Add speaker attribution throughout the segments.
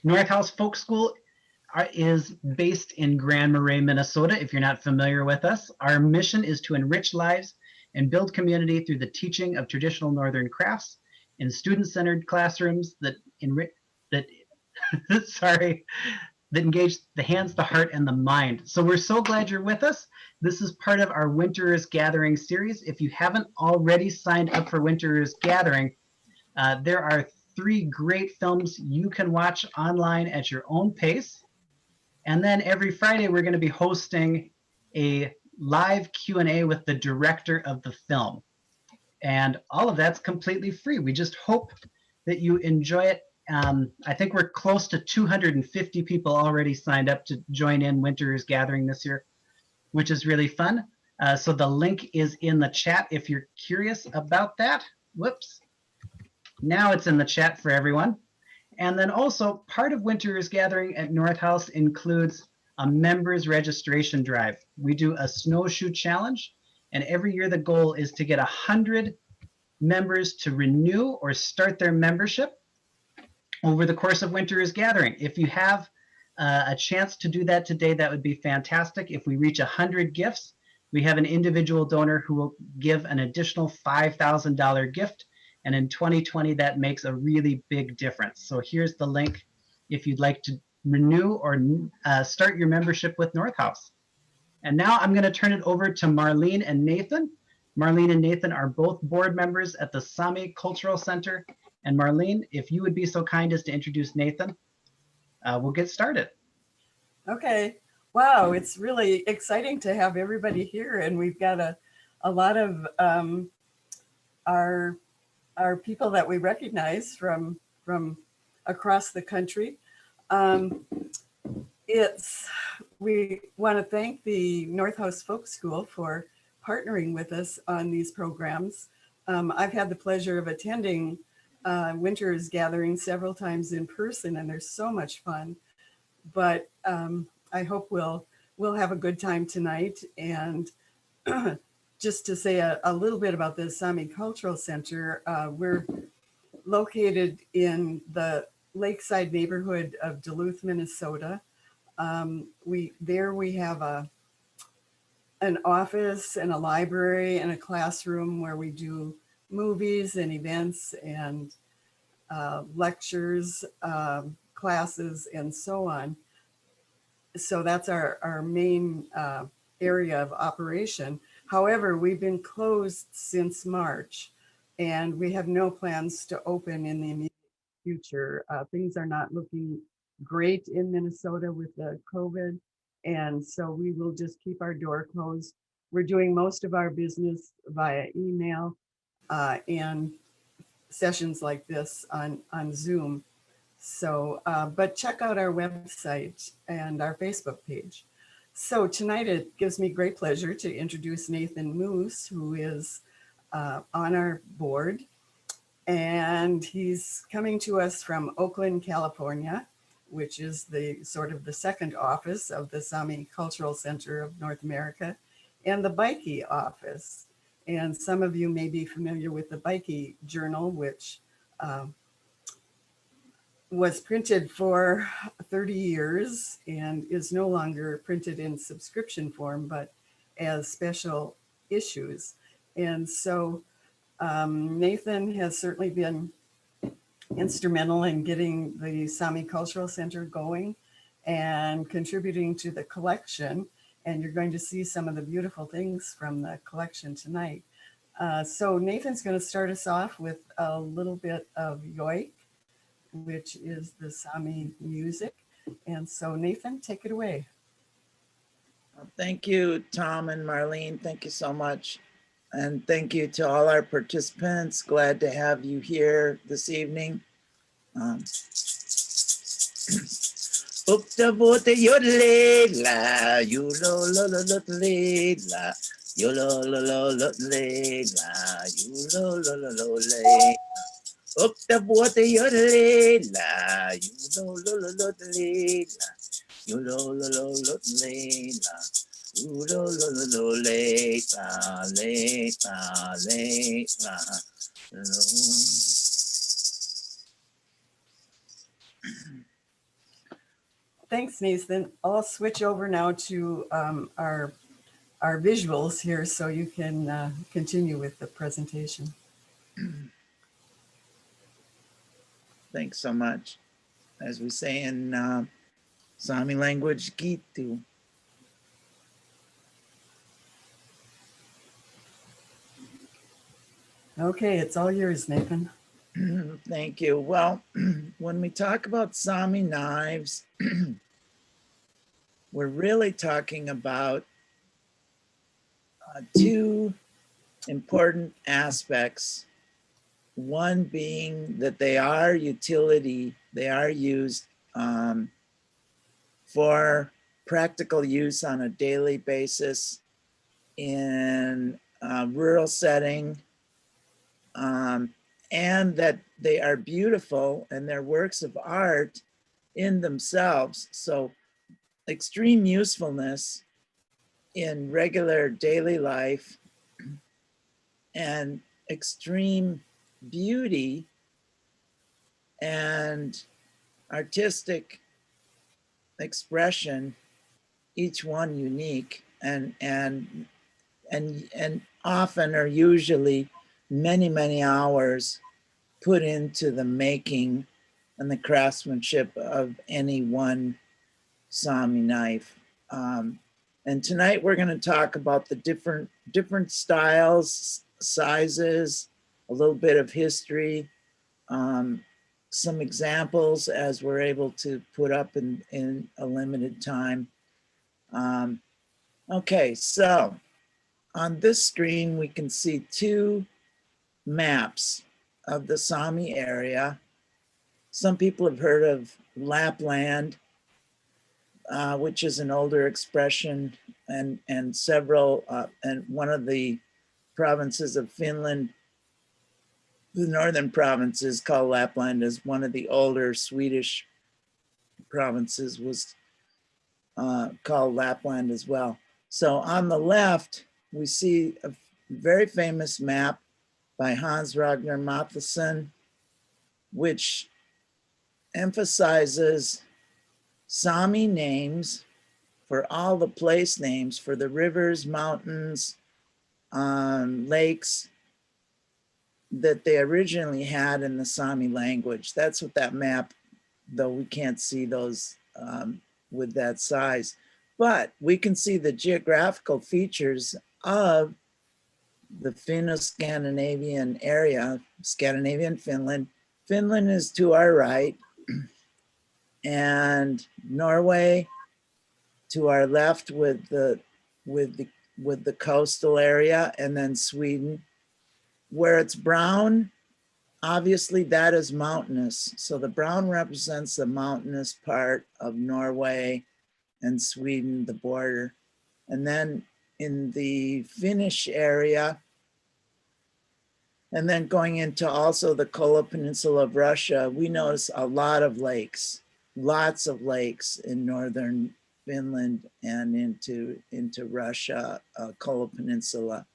Speaker 1: North House Folk School is based in Grand Marais, Minnesota. If you're not familiar with us, our mission is to enrich lives and build community through the teaching of traditional Northern crafts in student-centered classrooms that sorry, that engage the hands, the heart, and the mind. So we're so glad you're with us. This is part of our Winter's Gathering series. If you haven't already signed up for Winter's Gathering, there are 3 great films you can watch online at your own pace. And then every Friday, we're going to be hosting a live Q&A with the director of the film. And all of that's completely free. We just hope that you enjoy it. I think we're close to 250 people already signed up to join in Winter's Gathering this year, which is really fun. So the link is in the chat if you're curious about that. Whoops. Now it's in the chat for everyone. And then also part of Winter's Gathering at North House includes a members registration drive. We do a snowshoe challenge, and every year the goal is to get 100 members to renew or start their membership over the course of Winter's Gathering. If you have a chance to do that today, that would be fantastic. If we reach 100 gifts, we have an individual donor who will give an additional $5,000 gift. And in 2020, that makes a really big difference. So here's the link if you'd like to renew or start your membership with North House. And now I'm going to turn it over to Marlene and Nathan. Marlene and Nathan are both board members at the Sami Cultural Center. And Marlene, if you would be so kind as to introduce Nathan, we'll get started.
Speaker 2: Okay. Wow, it's really exciting to have everybody here. And we've got a lot of our people that we recognize from across the country. We want to thank the North House Folk School for partnering with us on these programs. I've had the pleasure of attending Winter's Gathering several times in person, and they're so much fun. But I hope we'll have a good time tonight. And just to say a little bit about the Sami Cultural Center, we're located in the lakeside neighborhood of Duluth, Minnesota. We have an office and a library and a classroom where we do movies and events and lectures, classes, and so on. So that's our main area of operation. However, we've been closed since March, and we have no plans to open in the immediate future. Things are not looking great in Minnesota with the COVID, and so we will just keep our door closed. We're doing most of our business via email and sessions like this on Zoom. So, but check out our website and our Facebook page. So tonight it gives me great pleasure to introduce Nathan Muus, who is on our board. And he's coming to us from Oakland, California, which is the sort of the second office of the Sami Cultural Center of North America, and the Bikey office. And some of you may be familiar with the Bikey Journal, which was printed for 30 years and is no longer printed in subscription form, but as special issues. And so Nathan has certainly been instrumental in getting the Sami Cultural Center going and contributing to the collection. And you're going to see some of the beautiful things from the collection tonight. So Nathan's going to start us off with a little bit of yoik, which is the Sami music. And so Nathan, take it away.
Speaker 3: Thank you, Tom and Marlene. Thank you so much. And thank you to all our participants. Glad to have you here this evening. Ukta bote yodle la, yulo lo lo lo la, yulo lo lo lo la, yulo lo lo lo le. Ukta bote yodle la, yulo lo lo lo la, yulo lo lo lo la. Ulo lo lo lo le la le la le la.
Speaker 2: Thanks, Nathan. I'll switch over now to our visuals here so you can continue with the presentation.
Speaker 3: Thanks so much. As we say in Sami language, gitu.
Speaker 2: Okay, it's all yours, Nathan.
Speaker 3: Thank you. Well, when we talk about Sami knives, we're really talking about two important aspects. One being that they are utility, they are used for practical use on a daily basis in a rural setting, and that they are beautiful and they're works of art in themselves. So extreme usefulness in regular daily life and extreme beauty and artistic expression, each one unique and often or usually many hours put into the making and the craftsmanship of any one Sami knife. And tonight we're going to talk about the different styles, sizes, a little bit of history, some examples as we're able to put up in a limited time. Okay, so on this screen we can see two maps of the Sami area. Some people have heard of Lapland, which is an older expression, and several, and one of the provinces of Finland, the northern provinces called Lapland, is one of the older Swedish provinces, was called Lapland as well. So on the left, we see a very famous map by Hans Ragnar Mattheson, which emphasizes Sami names for all the place names for the rivers, mountains, lakes that they originally had in the Sami language. That's what that map, though we can't see those with that size, but we can see the geographical features of the Finno-Scandinavian area, Scandinavian Finland. Finland is to our right, and Norway to our left with the coastal area, and then Sweden. Where it's brown, obviously that is mountainous. So the brown represents the mountainous part of Norway and Sweden, the border. And then in the Finnish area, and then going into also the Kola Peninsula of Russia, we notice a lot of lakes, lots of lakes in northern Finland and into Russia, Kola Peninsula,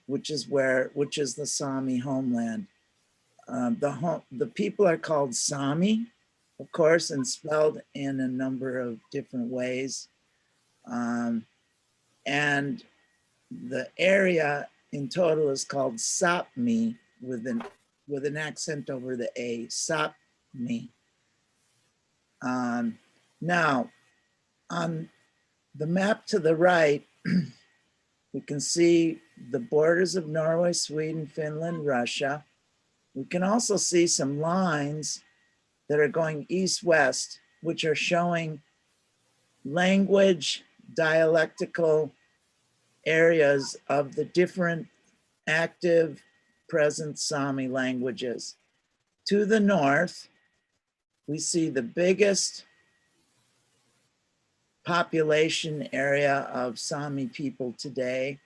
Speaker 3: which is the Sami homeland. The people are called Sami, of course, and spelled in a number of different ways. And the area in total is called Sapmi with an accent over the A, Sapmi. Now, on the map to the right, we can see the borders of Norway, Sweden, Finland, Russia. We can also see some lines that are going east-west, which are showing language, dialectical areas of the different active present Sami languages. To the north, we see the biggest population area of Sami people today.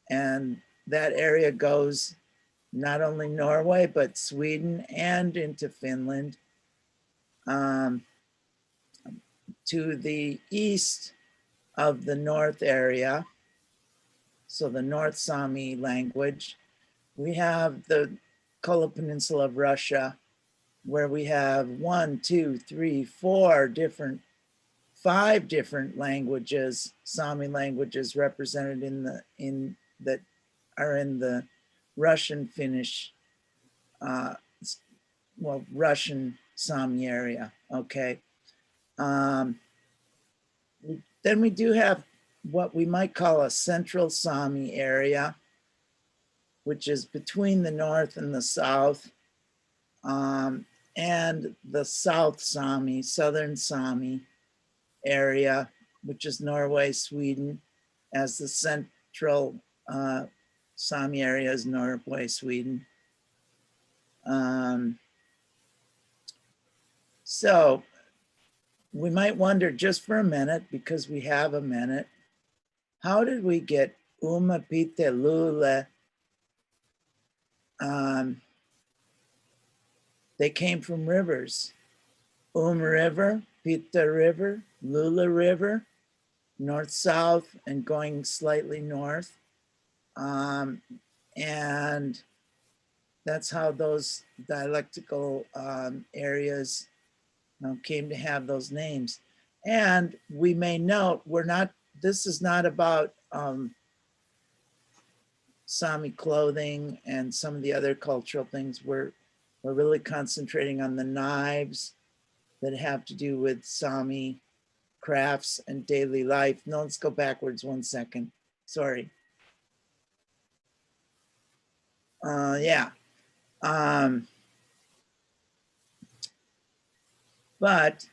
Speaker 3: And that area goes not only Norway, but Sweden and into Finland. To the east of the north area, so the North Sami language, we have the Kola Peninsula of Russia, where we have 1, 2, 3, 4 different, 5 different languages, Sami languages represented that are in the Russian, Finnish, well, Russian Sami area, okay? Then we do have what we might call a central Sami area, which is between the north and the south, and the South Sami, Southern Sami area, which is Norway, Sweden, as the central Sami area is Norway, Sweden. So we might wonder just for a minute, because we have a minute, how did we get Umapite Lule? They came from rivers. River, Pita River, Lula River, north-south and going slightly north. And that's how those dialectical areas came to have those names. And we may note, this is not about Sami clothing and some of the other cultural things. We're really concentrating on the knives that have to do with Sami crafts and daily life. No, let's go backwards 1 second. Sorry. Yeah. But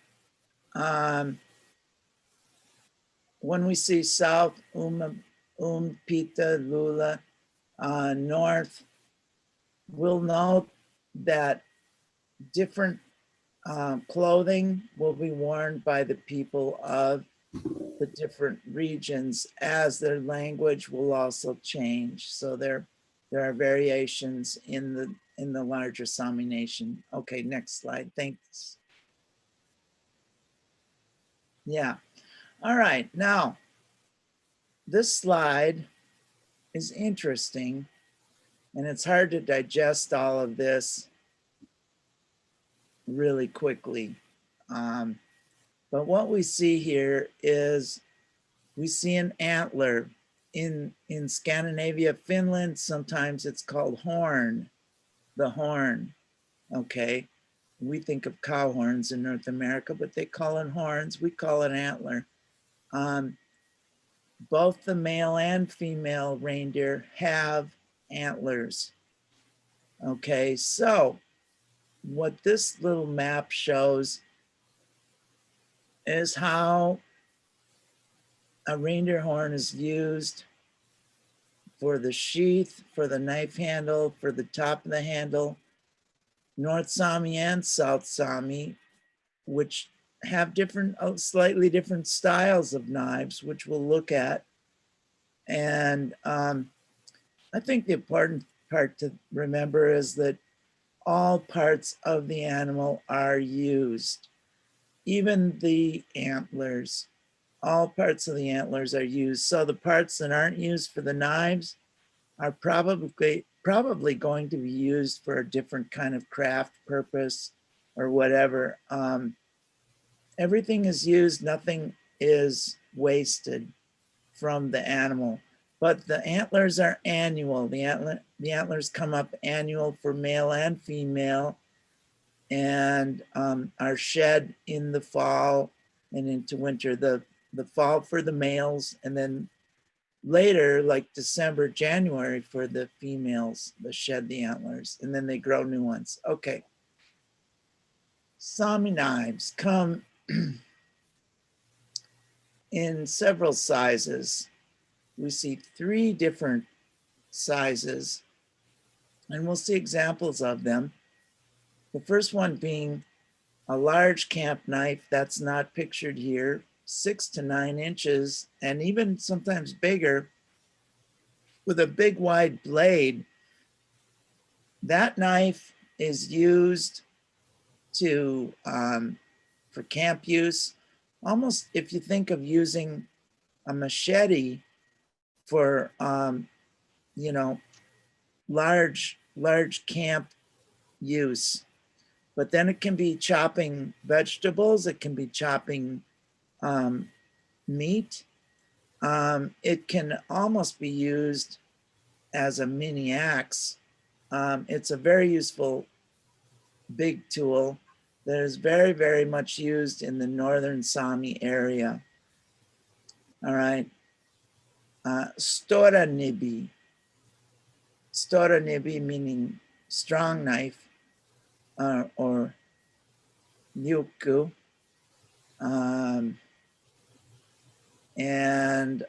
Speaker 3: when we see south, Pita, Lula, north, we'll note that different clothing will be worn by the people of the different regions as their language will also change. So there are variations in the larger Sami nation. Okay, next slide. Thanks. Yeah. All right. Now, this slide is interesting, and it's hard to digest all of this really quickly. But what we see here is we see an antler. In Scandinavia, Finland, sometimes it's called horn, the horn, okay? We think of cow horns in North America, but they call it horns. We call it antler. Both the male and female reindeer have antlers. Okay, so what this little map shows is how a reindeer horn is used for the sheath, for the knife handle, for the top of the handle. North Sami and South Sami, which have different, slightly different styles of knives, which we'll look at. And I think the important part to remember is that all parts of the animal are used. Even the antlers, all parts of the antlers are used. So the parts that aren't used for the knives are probably going to be used for a different kind of craft purpose or whatever. Everything is used, nothing is wasted from the animal. But the antlers are annual. The antlers come up annual for male and female, and are shed in the fall and into winter. The fall for the males, and then later, like December, January, for the females, they shed the antlers, and then they grow new ones. Okay. Sami knives come in several sizes. We see 3 different sizes, and we'll see examples of them. The first one being a large camp knife that's not pictured here, 6 to 9 inches, and even sometimes bigger, with a big wide blade. That knife is used to for camp use. Almost, if you think of using a machete for you know, large camp use. but then it can be chopping vegetables. It can be chopping meat. It can almost be used as a mini axe. It's a very useful big tool that is very, very much used in the northern Sami area. All right. Stora nibi. Stora nibi meaning strong knife or yuku. And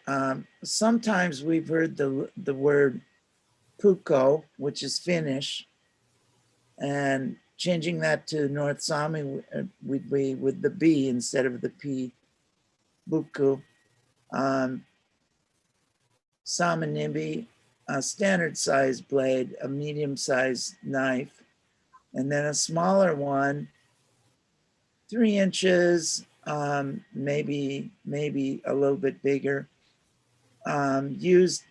Speaker 3: sometimes we've heard the word puko, which is Finnish, and changing that to North Sami would be with the B instead of the P, buku. Samanibi, a standard size blade, a medium sized knife, and then a smaller one, 3 inches, maybe a little bit bigger, used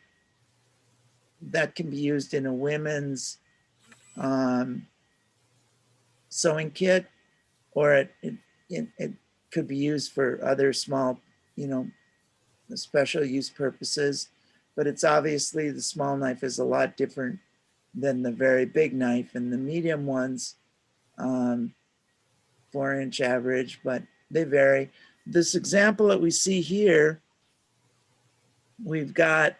Speaker 3: that can be used in a women's sewing kit, or it could be used for other small, special use purposes. But it's obviously the small knife is a lot different than the very big knife, and the medium ones, 4-inch average, but they vary. This example that we see here, we've got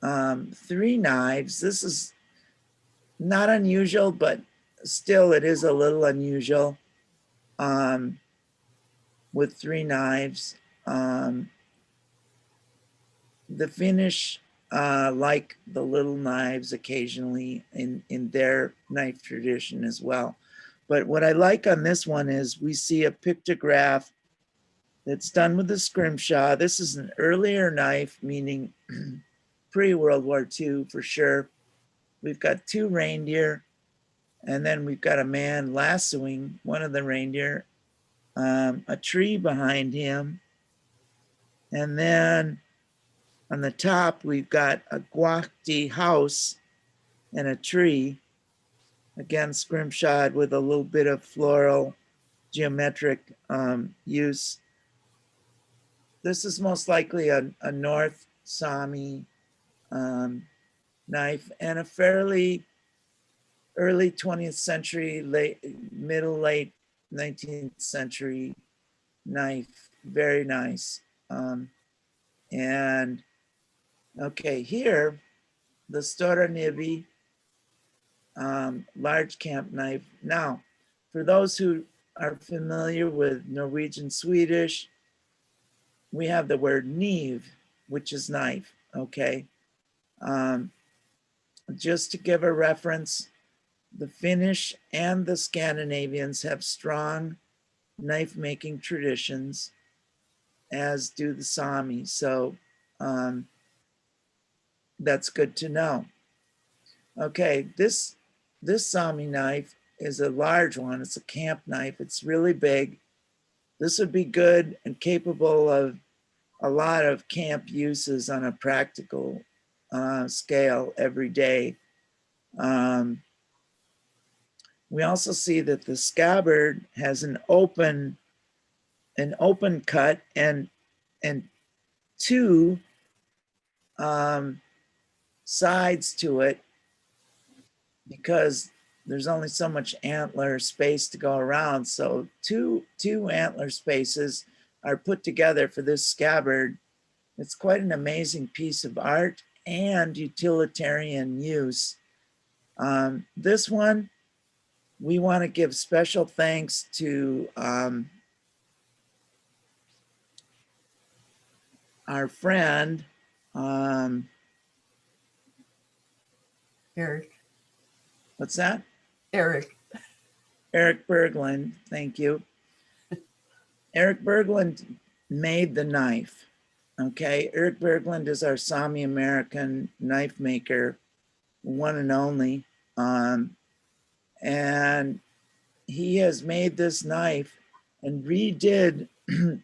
Speaker 3: 3 knives. This is not unusual, but still it is a little unusual with 3 knives. The Finnish like the little knives occasionally in their knife tradition as well. But what I like on this one is we see a pictograph that's done with the scrimshaw. This is an earlier knife, meaning pre-World War II for sure. We've got 2 reindeer, and then we've got a man lassoing one of the reindeer, a tree behind him, and then on the top we've got a guachti house and a tree, again scrimshawed with a little bit of floral geometric use. This is most likely a North Sami knife, and a fairly early 20th century, late 19th century knife. Very nice. And okay, here, the Stora Nibi large camp knife. Now, for those who are familiar with Norwegian Swedish, we have the word kniv, which is knife, okay? Just to give a reference, the Finnish and the Scandinavians have strong knife making traditions, as do the Sami. So that's good to know. Okay, this Sami knife is a large one. It's a camp knife. It's really big. This would be good and capable of a lot of camp uses on a practical scale every day. We also see that the scabbard has an open cut and 2 sides to it, because there's only so much antler space to go around. So two antler spaces are put together for this scabbard. It's quite an amazing piece of art and utilitarian use. This one, we want to give special thanks to our friend,
Speaker 2: Eric.
Speaker 3: What's that?
Speaker 2: Eric.
Speaker 3: Eric Berglund, thank you. Eric Berglund made the knife, okay? Eric Berglund is our Sami American knife maker, one and only. And he has made this knife and redid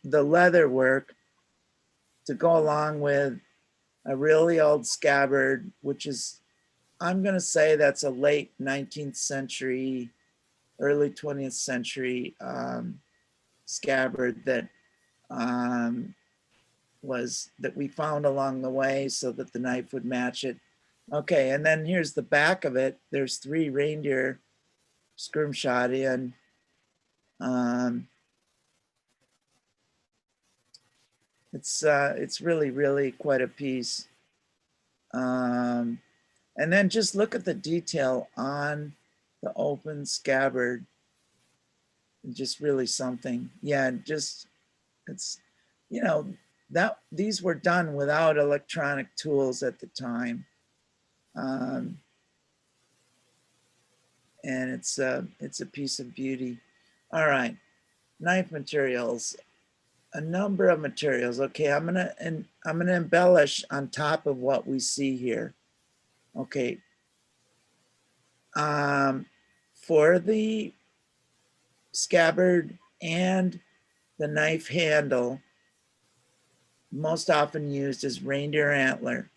Speaker 3: the leather work to go along with a really old scabbard, which is, I'm gonna say that's a late 19th century early 20th century scabbard that that we found along the way so that the knife would match it. Okay, and then here's the back of it. There's 3 reindeer scrimshawed in. It's really, really quite a piece. And then just look at the detail on the open scabbard. Just really something. Yeah, just it's, you know, that these were done without electronic tools at the time. And it's a piece of beauty. All right, knife materials, a number of materials. Okay, I'm gonna embellish on top of what we see here. Okay, for the scabbard and the knife handle, most often used is reindeer antler.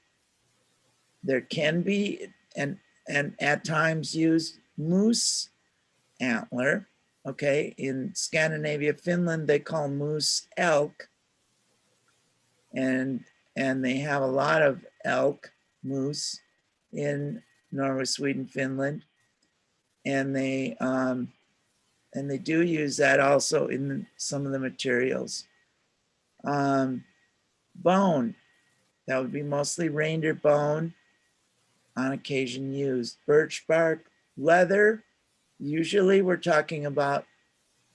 Speaker 3: There can be, and at times used, moose antler. Okay, in Scandinavia, Finland, they call moose elk, and they have a lot of elk, moose, in Norway, Sweden, Finland, and they do use that also in some of the materials. Bone, that would be mostly reindeer bone, on occasion used. Birch bark, leather, usually we're talking about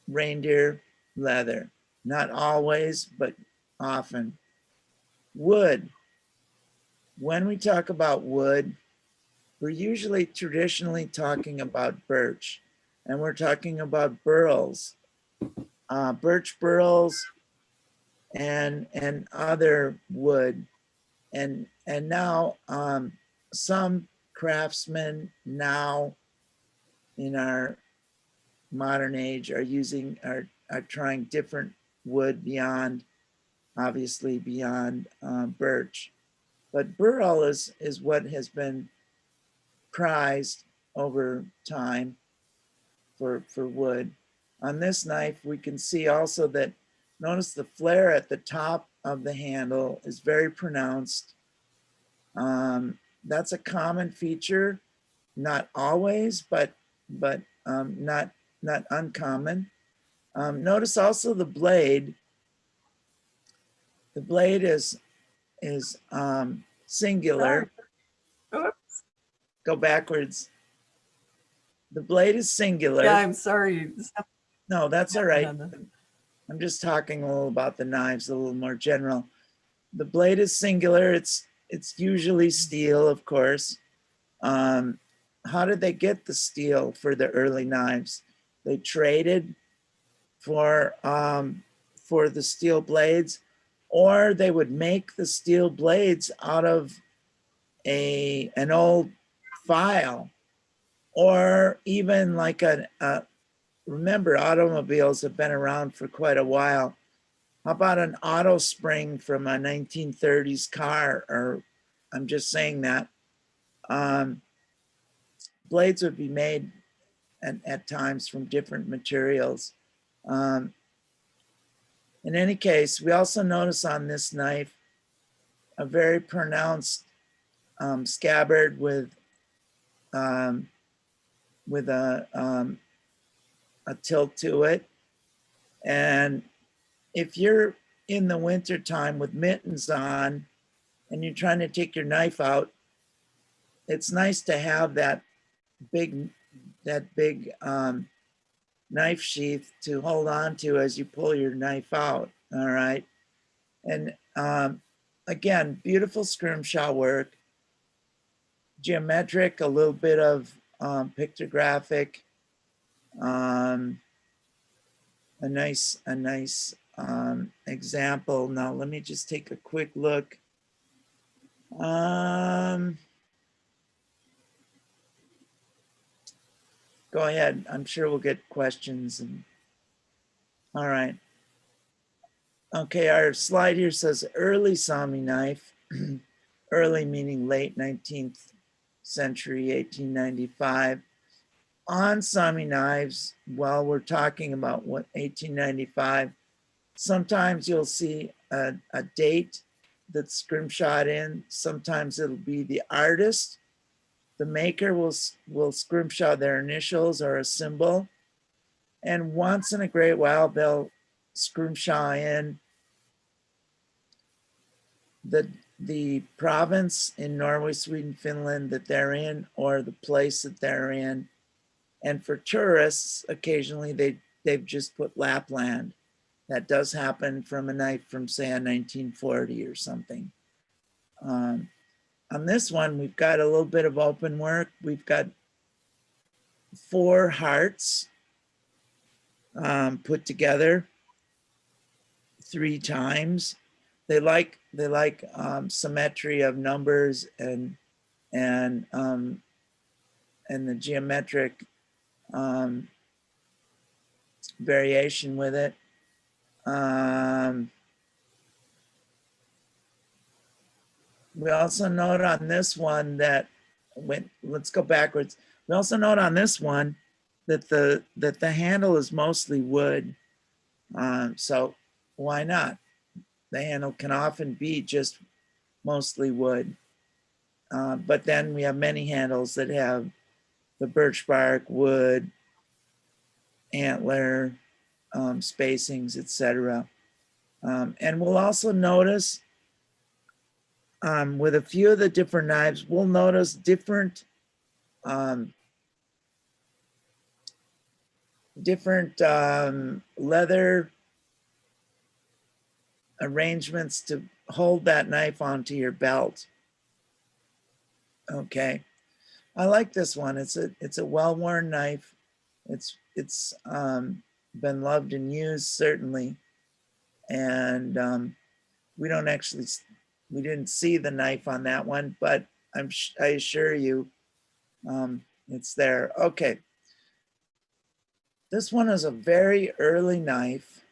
Speaker 3: reindeer leather. Not always, but often. Wood, when we talk about wood, we're usually traditionally talking about birch, and we're talking about burls, birch burls, and other wood. And now some craftsmen now in our modern age are trying different wood beyond, obviously beyond birch. But burl is what has been prized over time for wood. On this knife, we can see also that, notice the flare at the top of the handle is very pronounced. That's a common feature, not always, but not uncommon. Notice also the blade. The blade is singular.
Speaker 2: Oops.
Speaker 3: Go backwards. The blade is singular.
Speaker 2: Yeah, I'm sorry.
Speaker 3: No, that's all right. I'm just talking a little about the knives, a little more general. The blade is singular. It's usually steel, of course. How did they get the steel for the early knives? They traded for the steel blades, or they would make the steel blades out of an old file, or even like remember, automobiles have been around for quite a while. How about an auto spring from a 1930s car? Or I'm just saying that. Blades would be made at times from different materials. In any case, we also notice on this knife a very pronounced scabbard with a tilt to it. And if you're in the winter time with mittens on and you're trying to take your knife out, it's nice to have that big knife sheath to hold on to as you pull your knife out. All right. And again, beautiful scrimshaw work, geometric, a little bit of pictographic, a nice example. Now let me just take a quick look. Go ahead. I'm sure we'll get questions. All right. Okay, our slide here says early Sami knife. Early meaning late 19th century, 1895. on Sami knives, while we're talking about what 1895, sometimes you'll see a date that's scrimshawed in. Sometimes it'll be the artist. The maker will scrimshaw their initials or a symbol. And once in a great while, they'll scrimshaw in the province in Norway, Sweden, Finland that they're in, or the place that they're in. And for tourists, occasionally they've just put Lapland. That does happen from a knife from, say, a 1940 or something. On this one, we've got a little bit of open work. We've got 4 hearts put together 3 times. They like symmetry of numbers and the geometric variation with it. We also note on this one that let's go backwards. We also note on this one that the handle is mostly wood. So why not? The handle can often be just mostly wood. But then we have many handles that have the birch bark, wood, antler, spacings, etc. And we'll also notice with a few of the different knives, we'll notice different leather arrangements to hold that knife onto your belt. Okay, I like this one. It's a well-worn knife. It's been loved and used, certainly, and we didn't see the knife on that one, but I assure you it's there. Okay, this one is a very early knife,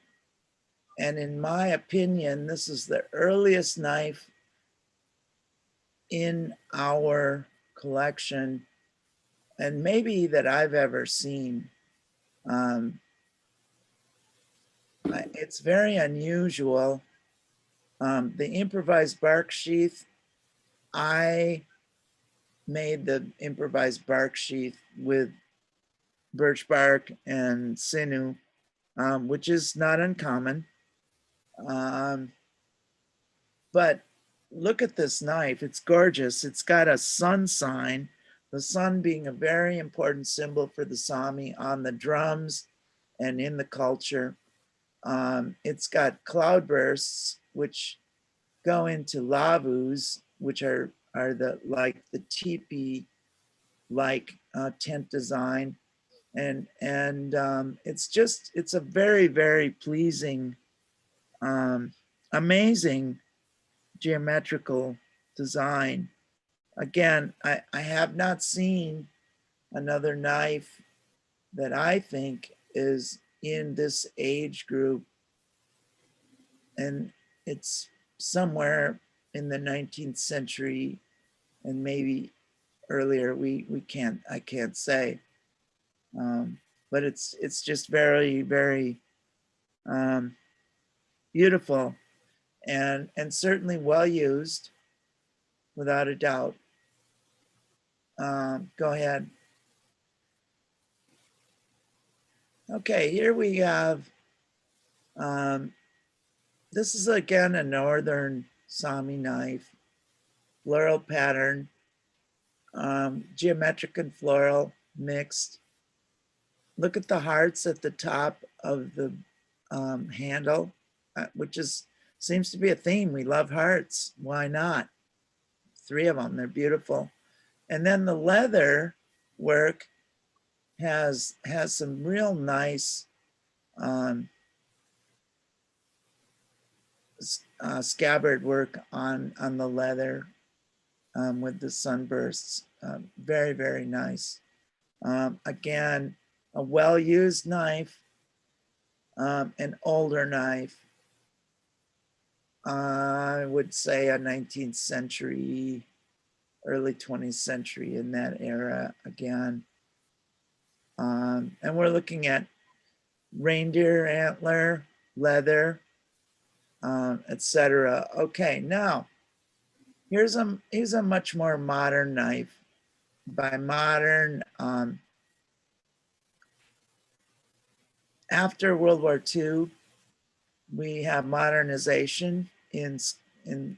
Speaker 3: and in my opinion, this is the earliest knife in our collection, and maybe that I've ever seen. It's very unusual. The improvised bark sheath, I made the improvised bark sheath with birch bark and sinew, which is not uncommon. But look at this knife. It's gorgeous. It's got a sun sign, the sun being a very important symbol for the Sami on the drums and in the culture. It's got cloudbursts, which go into lavus, which are the teepee tent design, and it's a very, very pleasing, amazing geometrical design. Again, I have not seen another knife that I think is in this age group, and it's somewhere in the 19th century and maybe earlier. I can't say, but it's just very, very beautiful and certainly well used, without a doubt. Go ahead. Okay, here we have, this is again a northern Sami knife, floral pattern, geometric and floral mixed. Look at the hearts at the top of the handle, which seems to be a theme. We love hearts. Why not? 3 of them, they're beautiful. And then the leather work has some real nice scabbard work on the leather with the sunbursts. Very, very nice. Again, a well-used knife, an older knife. I would say a 19th century, early 20th century, in that era again. And we're looking at reindeer antler, leather, etc. Okay, now here's a much more modern knife. By modern, after World War II, we have modernization in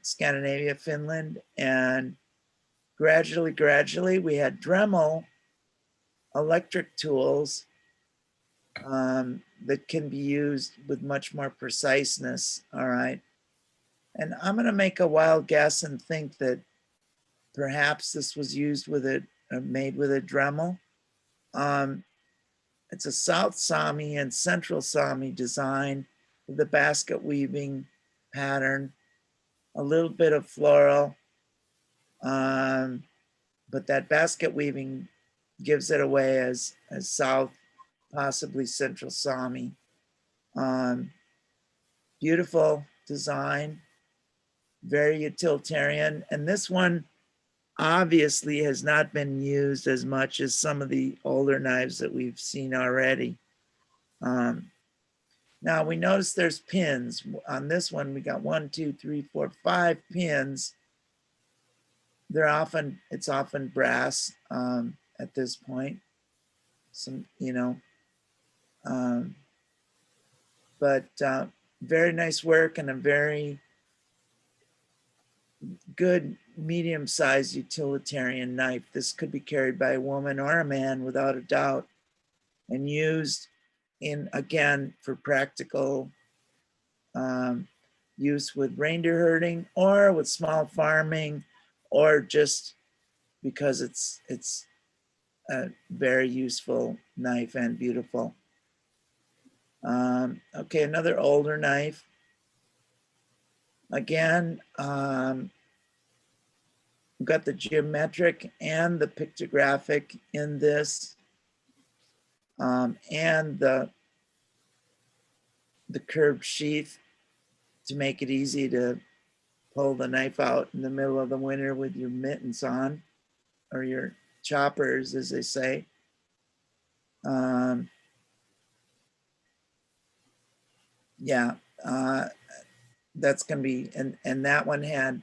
Speaker 3: Scandinavia, Finland, and gradually we had Dremel electric tools that can be used with much more preciseness. All right. And I'm going to make a wild guess and think that perhaps this was used with made with a Dremel. It's a South Sami and Central Sami design with the basket weaving pattern, a little bit of floral, but that basket weaving gives it away as South, possibly Central Sami. Beautiful design, very utilitarian. And this one obviously has not been used as much as some of the older knives that we've seen already. Now we notice there's pins. On this one, we got 1, 2, 3, 4, 5 pins. It's often brass at this point. Some, but very nice work and a very good medium-sized utilitarian knife. This could be carried by a woman or a man without a doubt, and used again for practical use with reindeer herding or with small farming, or just because it's a very useful knife and beautiful. Okay, another older knife. Again, we've got the geometric and the pictographic in this, and the curved sheath to make it easy to pull the knife out in the middle of the winter with your mittens on, or your choppers, as they say. Yeah, that's going to be, and that one had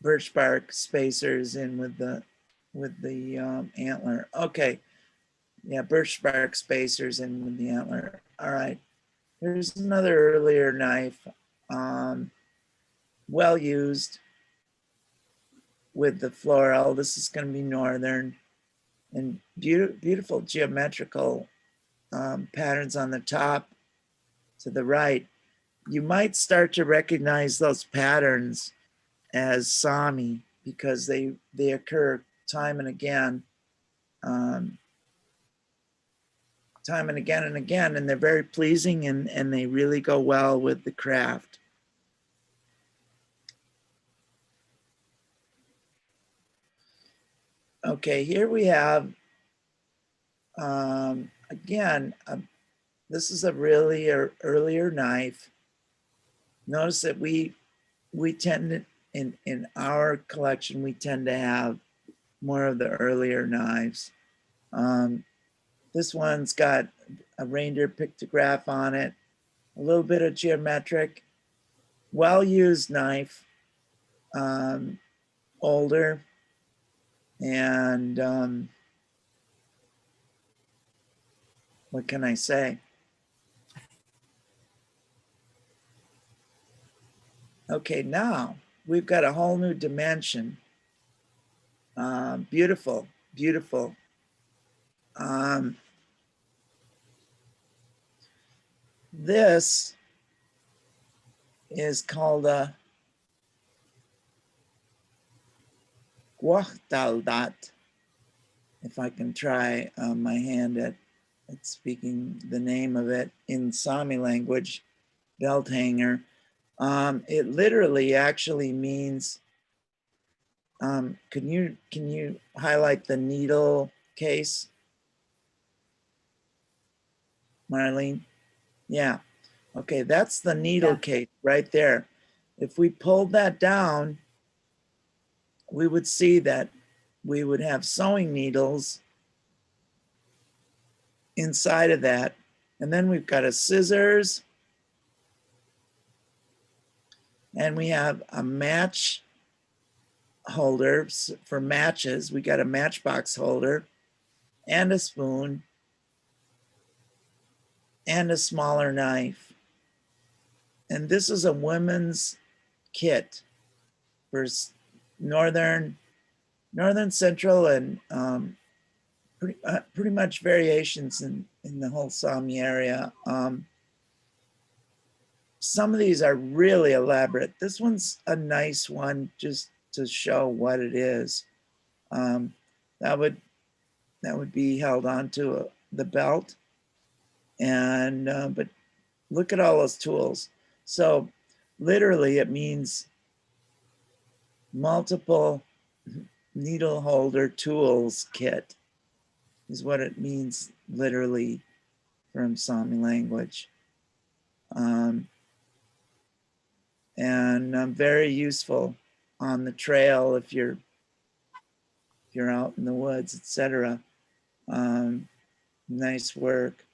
Speaker 3: birch bark spacers in with the antler. Okay, yeah, birch bark spacers in with the antler. All right, here's another earlier knife, well used with the floral. This is going to be northern, and beautiful geometrical patterns on the top to the right. You might start to recognize those patterns as Sami because they occur time and again, and again, and they're very pleasing, and they really go well with the craft. Okay, here we have, again, this is a really earlier knife. Notice that we tend to, in our collection, we tend to have more of the earlier knives. This one's got a reindeer pictograph on it, a little bit of geometric, well-used knife, older, and what can I say? Okay, now we've got a whole new dimension. Beautiful, beautiful. This is called a guachtaldat. If I can try my hand at speaking the name of it in Sami language, belt hanger. It literally actually means, can you highlight the needle case, Marlene? Yeah. Okay, that's the needle case right there. If we pulled that down, we would see that we would have sewing needles inside of that. And then we've got a scissors, and we have a match holder for matches. We got a matchbox holder and a spoon and a smaller knife. And this is a women's kit for northern, central, and pretty much variations in the whole Sami area. Some of these are really elaborate. This one's a nice one just to show what it is. That would be held onto the belt. And but look at all those tools. So literally it means multiple needle holder tools kit is what it means literally from Sami language. And very useful on the trail if you're out in the woods, etc. Nice work.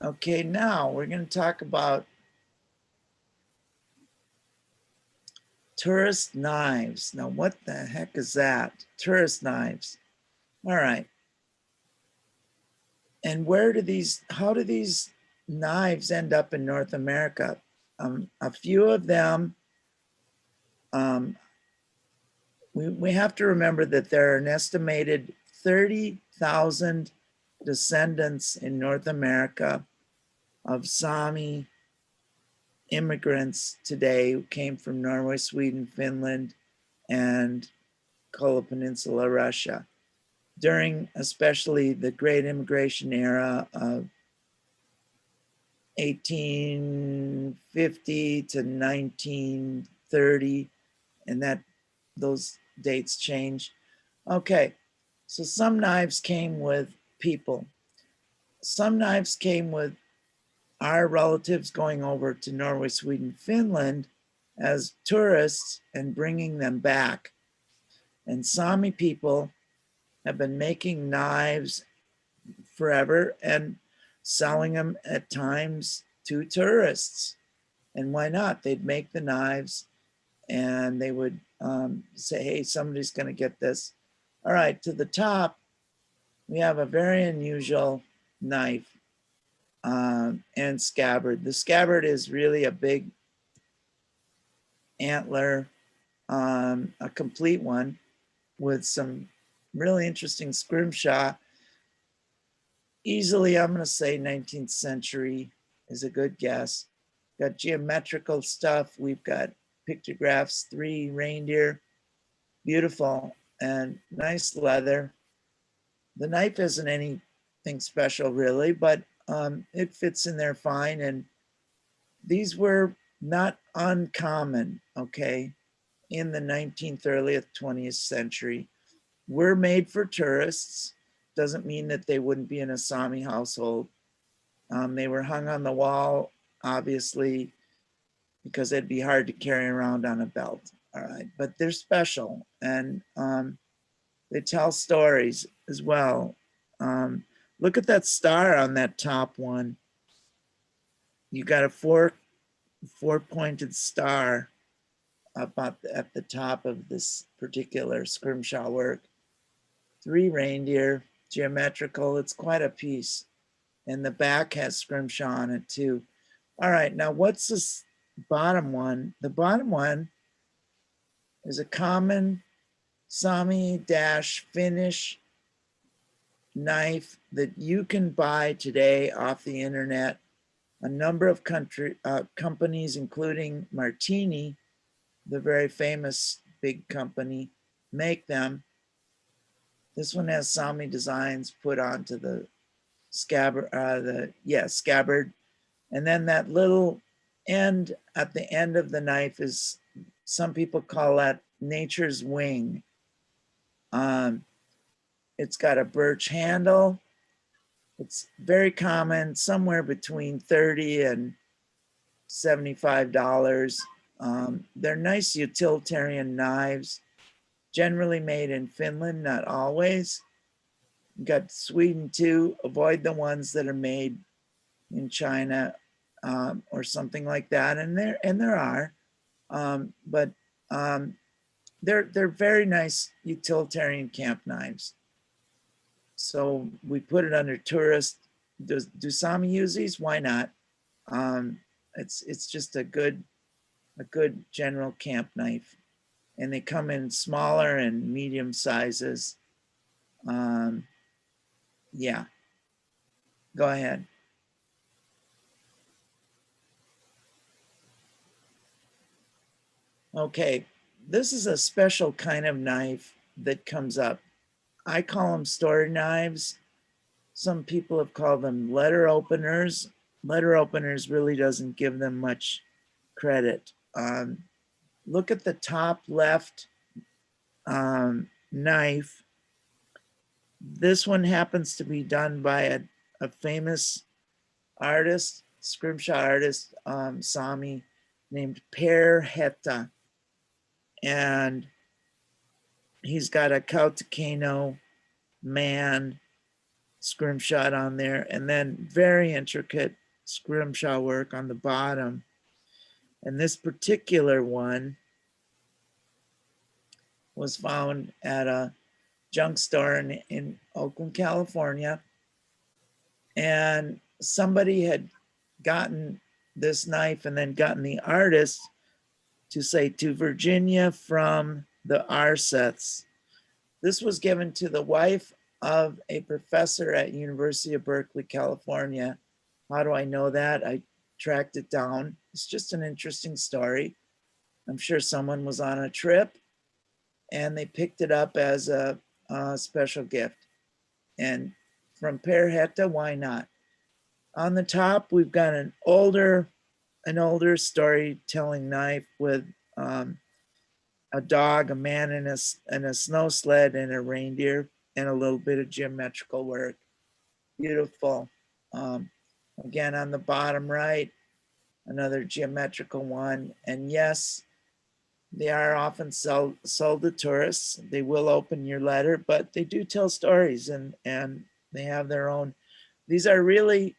Speaker 3: Okay, now we're going to talk about tourist knives. Now, what the heck is that? Tourist knives. All right. And how do these knives end up in North America? A few of them, we have to remember that there are an estimated 30,000 descendants in North America of Sami immigrants today who came from Norway, Sweden, Finland, and Kola Peninsula, Russia. During especially the Great Immigration era of 1850 to 1930, and those dates change. Okay, so some knives came with people. Some knives came with our relatives going over to Norway, Sweden, Finland as tourists and bringing them back. And Sami people have been making knives forever and selling them at times to tourists. And why not? They'd make the knives and they would say, hey, somebody's going to get this. All right, to the top, we have a very unusual knife and scabbard. The scabbard is really a big antler, a complete one with some really interesting scrimshaw. Easily, I'm going to say 19th century is a good guess. Got geometrical stuff. We've got pictographs, 3 reindeer, beautiful and nice leather. The knife isn't anything special really, but it fits in there fine. And these were not uncommon, okay, in the 19th, early 20th century. Were made for tourists. Doesn't mean that they wouldn't be in a Sami household. They were hung on the wall, obviously, because it'd be hard to carry around on a belt. All right, but they're special, and they tell stories as well. Look at that star on that top one. You got a four-pointed star up at the top of this particular scrimshaw work. 3 reindeer, geometrical. It's quite a piece. And the back has scrimshaw on it too. All right, now what's this bottom one? The bottom one is a common Sami-Finnish knife that you can buy today off the internet. A number of companies, including Martini, the very famous big company, make them. This one has Sami designs put onto the scabbard, scabbard. And then that little end at the end of the knife is, some people call that nature's wing. It's got a birch handle. It's very common, somewhere between $30 and $75. They're nice utilitarian knives, generally made in Finland, not always. Got Sweden too. Avoid the ones that are made in China or something like that. And there are, but they're very nice utilitarian camp knives. So we put it under tourist. Do Sami use these? Why not? It's just a good general camp knife, and they come in smaller and medium sizes. Yeah, go ahead. Okay, this is a special kind of knife that comes up. I call them story knives. Some people have called them letter openers. Letter openers really doesn't give them much credit. Look at the top left knife. This one happens to be done by a famous artist, scrimshaw artist, Sami, named Per Hetta. And he's got a Kautokeino man scrimshaw on there, and then very intricate scrimshaw work on the bottom. And this particular one was found at a junk store in Oakland, California. And somebody had gotten this knife and then gotten the artist to say, "To Virginia from the Arseths." This was given to the wife of a professor at University of Berkeley, California. How do I know that? I tracked it down. It's just an interesting story. I'm sure someone was on a trip and they picked it up as a special gift. And from Per Hetta, why not? On the top, we've got an older storytelling knife with a dog, a man in a snow sled, and a reindeer, and a little bit of geometrical work. Beautiful. Again, on the bottom right, another geometrical one. And yes, they are often sold to tourists. They will open your letter, but they do tell stories, and they have their own. These are really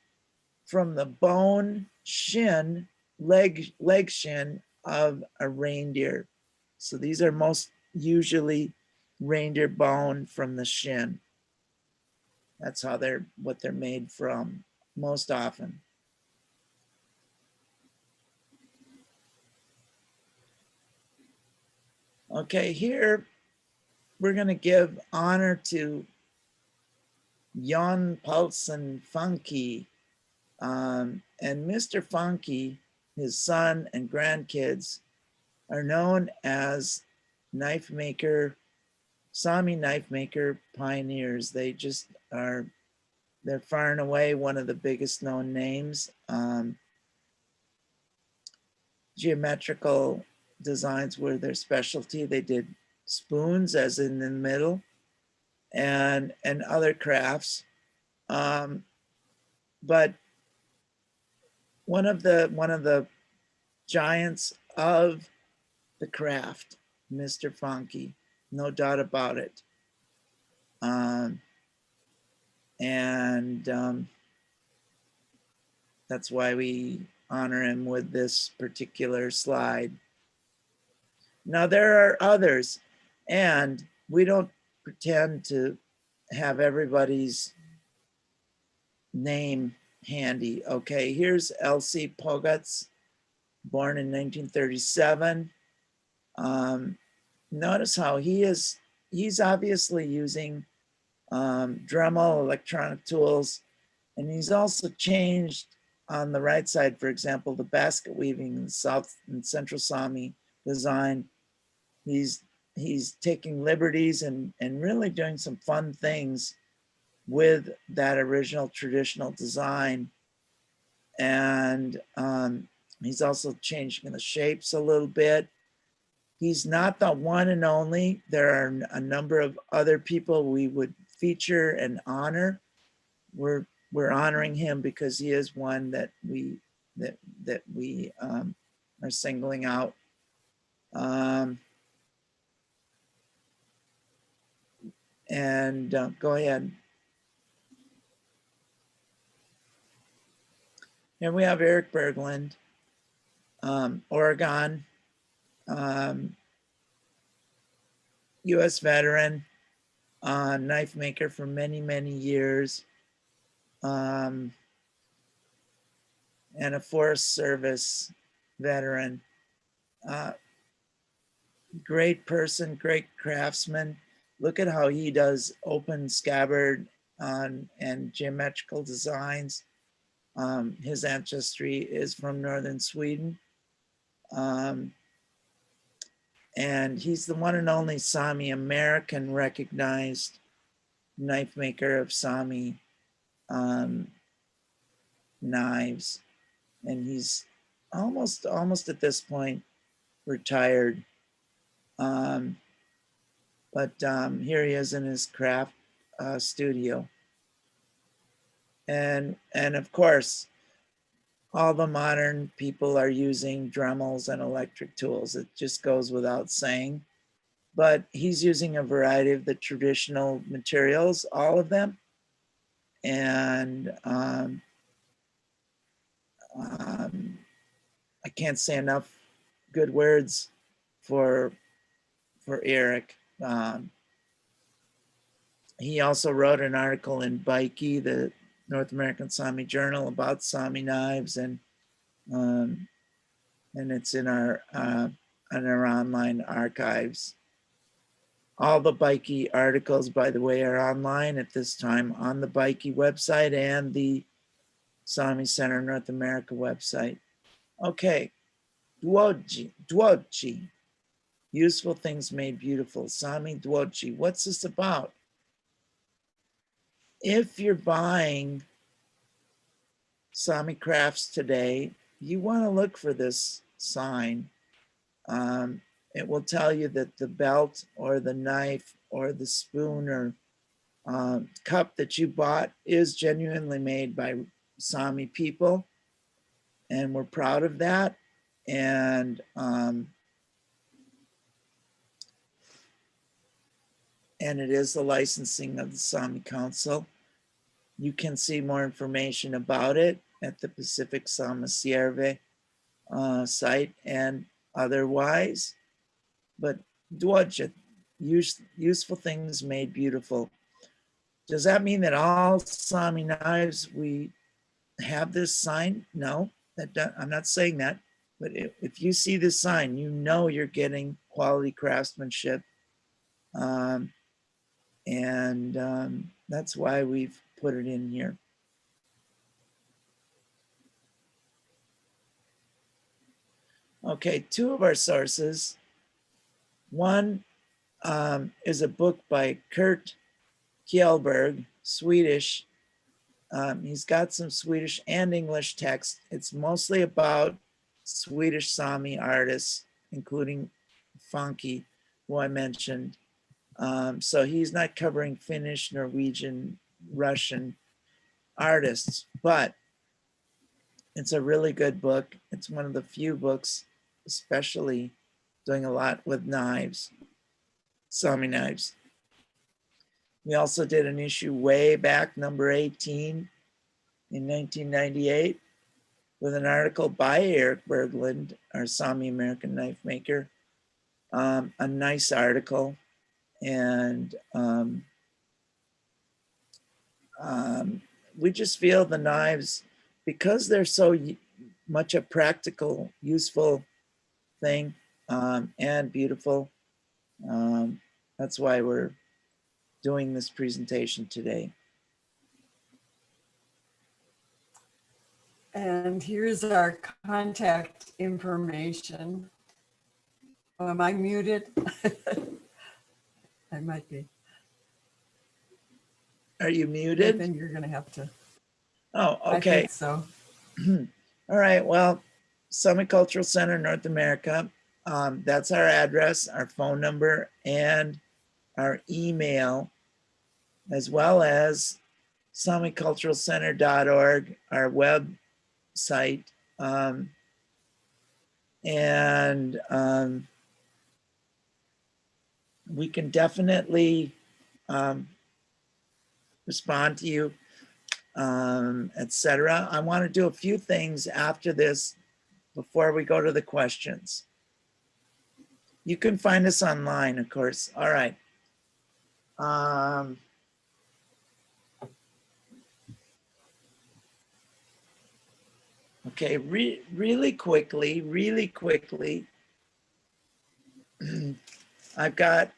Speaker 3: from the bone shin, leg shin of a reindeer. So these are most usually reindeer bone from the shin. That's how what they're made from most often. Okay, here we're going to give honor to Jan Paulsen Funky. And Mr. Funky, his son and grandkids, are known as knife maker, Sami knife maker pioneers. They just are, they're far and away one of the biggest known names. Geometrical designs were their specialty. They did spoons, as in the middle, and other crafts. But one of the giants of the craft, Mr. Funky, no doubt about it. That's why we honor him with this particular slide. Now, there are others, and we don't pretend to have everybody's name handy. Okay, here's L.C. Pogatz, born in 1937. Notice how he's obviously using Dremel electronic tools, and he's also changed on the right side, for example, the basket weaving in South and Central Sami design. He's taking liberties and really doing some fun things with that original traditional design. And he's also changing the shapes a little bit. He's not the one and only. There are a number of other people we would feature and honor. We're honoring him because he is one that we are singling out Go ahead. And we have Eric Berglund, Oregon, U.S. veteran, knife maker for many, many years, and a Forest Service veteran. Great person, great craftsman. Look at how he does open scabbard and geometrical designs. His ancestry is from northern Sweden. And he's the one and only Sami American recognized knife maker of Sami knives. And he's almost at this point retired. But here he is in his craft studio. And of course, all the modern people are using Dremels and electric tools. It just goes without saying. But he's using a variety of the traditional materials, all of them. And I can't say enough good words for Eric. He also wrote an article in Bikey, the North American Sami Journal, about Sami knives, and it's in our online archives. All the Bikey articles, by the way, are online at this time on the Bikey website and the Sami Center North America website. Okay, Dwoji, useful things made beautiful. Sami Dwoji, what's this about? If you're buying Sami crafts today, you want to look for this sign. It will tell you that the belt or the knife or the spoon or cup that you bought is genuinely made by Sami people, and we're proud of that. And it is the licensing of the Sami Council. You can see more information about it at the Pacific Sama Sierve site and otherwise. But Dwoje, useful things made beautiful. Does that mean that all Sami knives we have this sign? No, I'm not saying that. But if you see this sign, you know you're getting quality craftsmanship. That's why we've put it in here. Okay, two of our sources. One is a book by Kurt Kjellberg, Swedish. He's got some Swedish and English text. It's mostly about Swedish Sami artists, including Funky, who I mentioned. So he's not covering Finnish, Norwegian, Russian artists, but it's a really good book. It's one of the few books, especially doing a lot with knives, Sami knives. We also did an issue way back, number 18, in 1998, with an article by Eric Berglund, our Sami American knife maker. A nice article. And we just feel the knives, because they're so much a practical, useful thing and beautiful. That's why we're doing this presentation today.
Speaker 2: And here's our contact information. Oh, am I muted? I might be.
Speaker 3: Are you muted?
Speaker 2: Then you're going to have to.
Speaker 3: Oh, okay.
Speaker 2: I think so.
Speaker 3: All right. Well, Sami Cultural Center, North America. That's our address, our phone number, and our email, as well as samiculturalcenter.org, our website. we can definitely respond to you, etc. I want to do a few things after this before we go to the questions. You can find us online, of course. All right. Okay, really quickly, I've got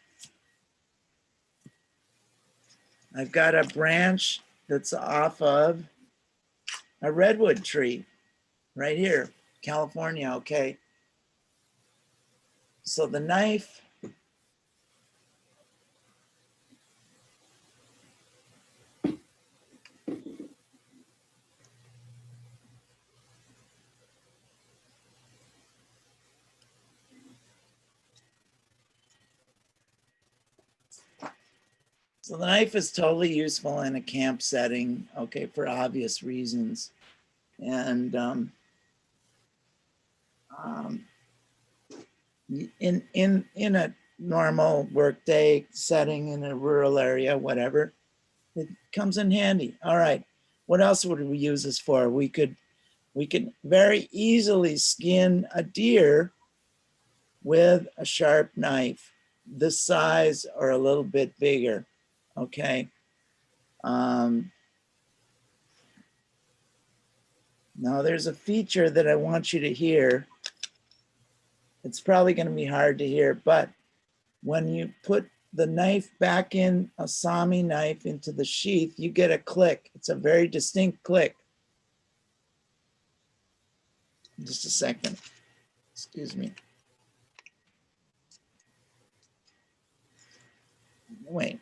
Speaker 3: a branch that's off of a redwood tree right here, California, okay? So the knife, is totally useful in a camp setting, okay, for obvious reasons. And in a normal workday setting in a rural area, whatever, it comes in handy. All right, what else would we use this for? We could very easily skin a deer with a sharp knife, this size or a little bit bigger, okay? Now there's a feature that I want you to hear. It's probably going to be hard to hear, but when you put the knife back in, a Sami knife into the sheath, you get a click. It's a very distinct click. Just a second. Excuse me. Wait.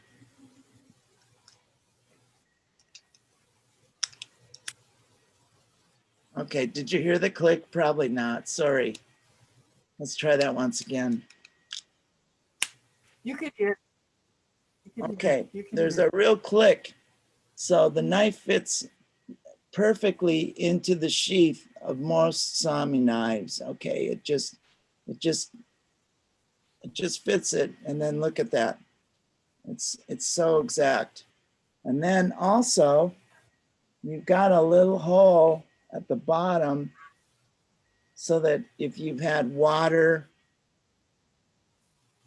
Speaker 3: Okay, did you hear the click? Probably not. Sorry. Let's try that once again.
Speaker 2: You could hear.
Speaker 3: Okay, there's a real click. So the knife fits perfectly into the sheath of most Sami knives. Okay, it just fits it. And then look at that. It's so exact. And then also you've got a little hole at the bottom so that if you've had water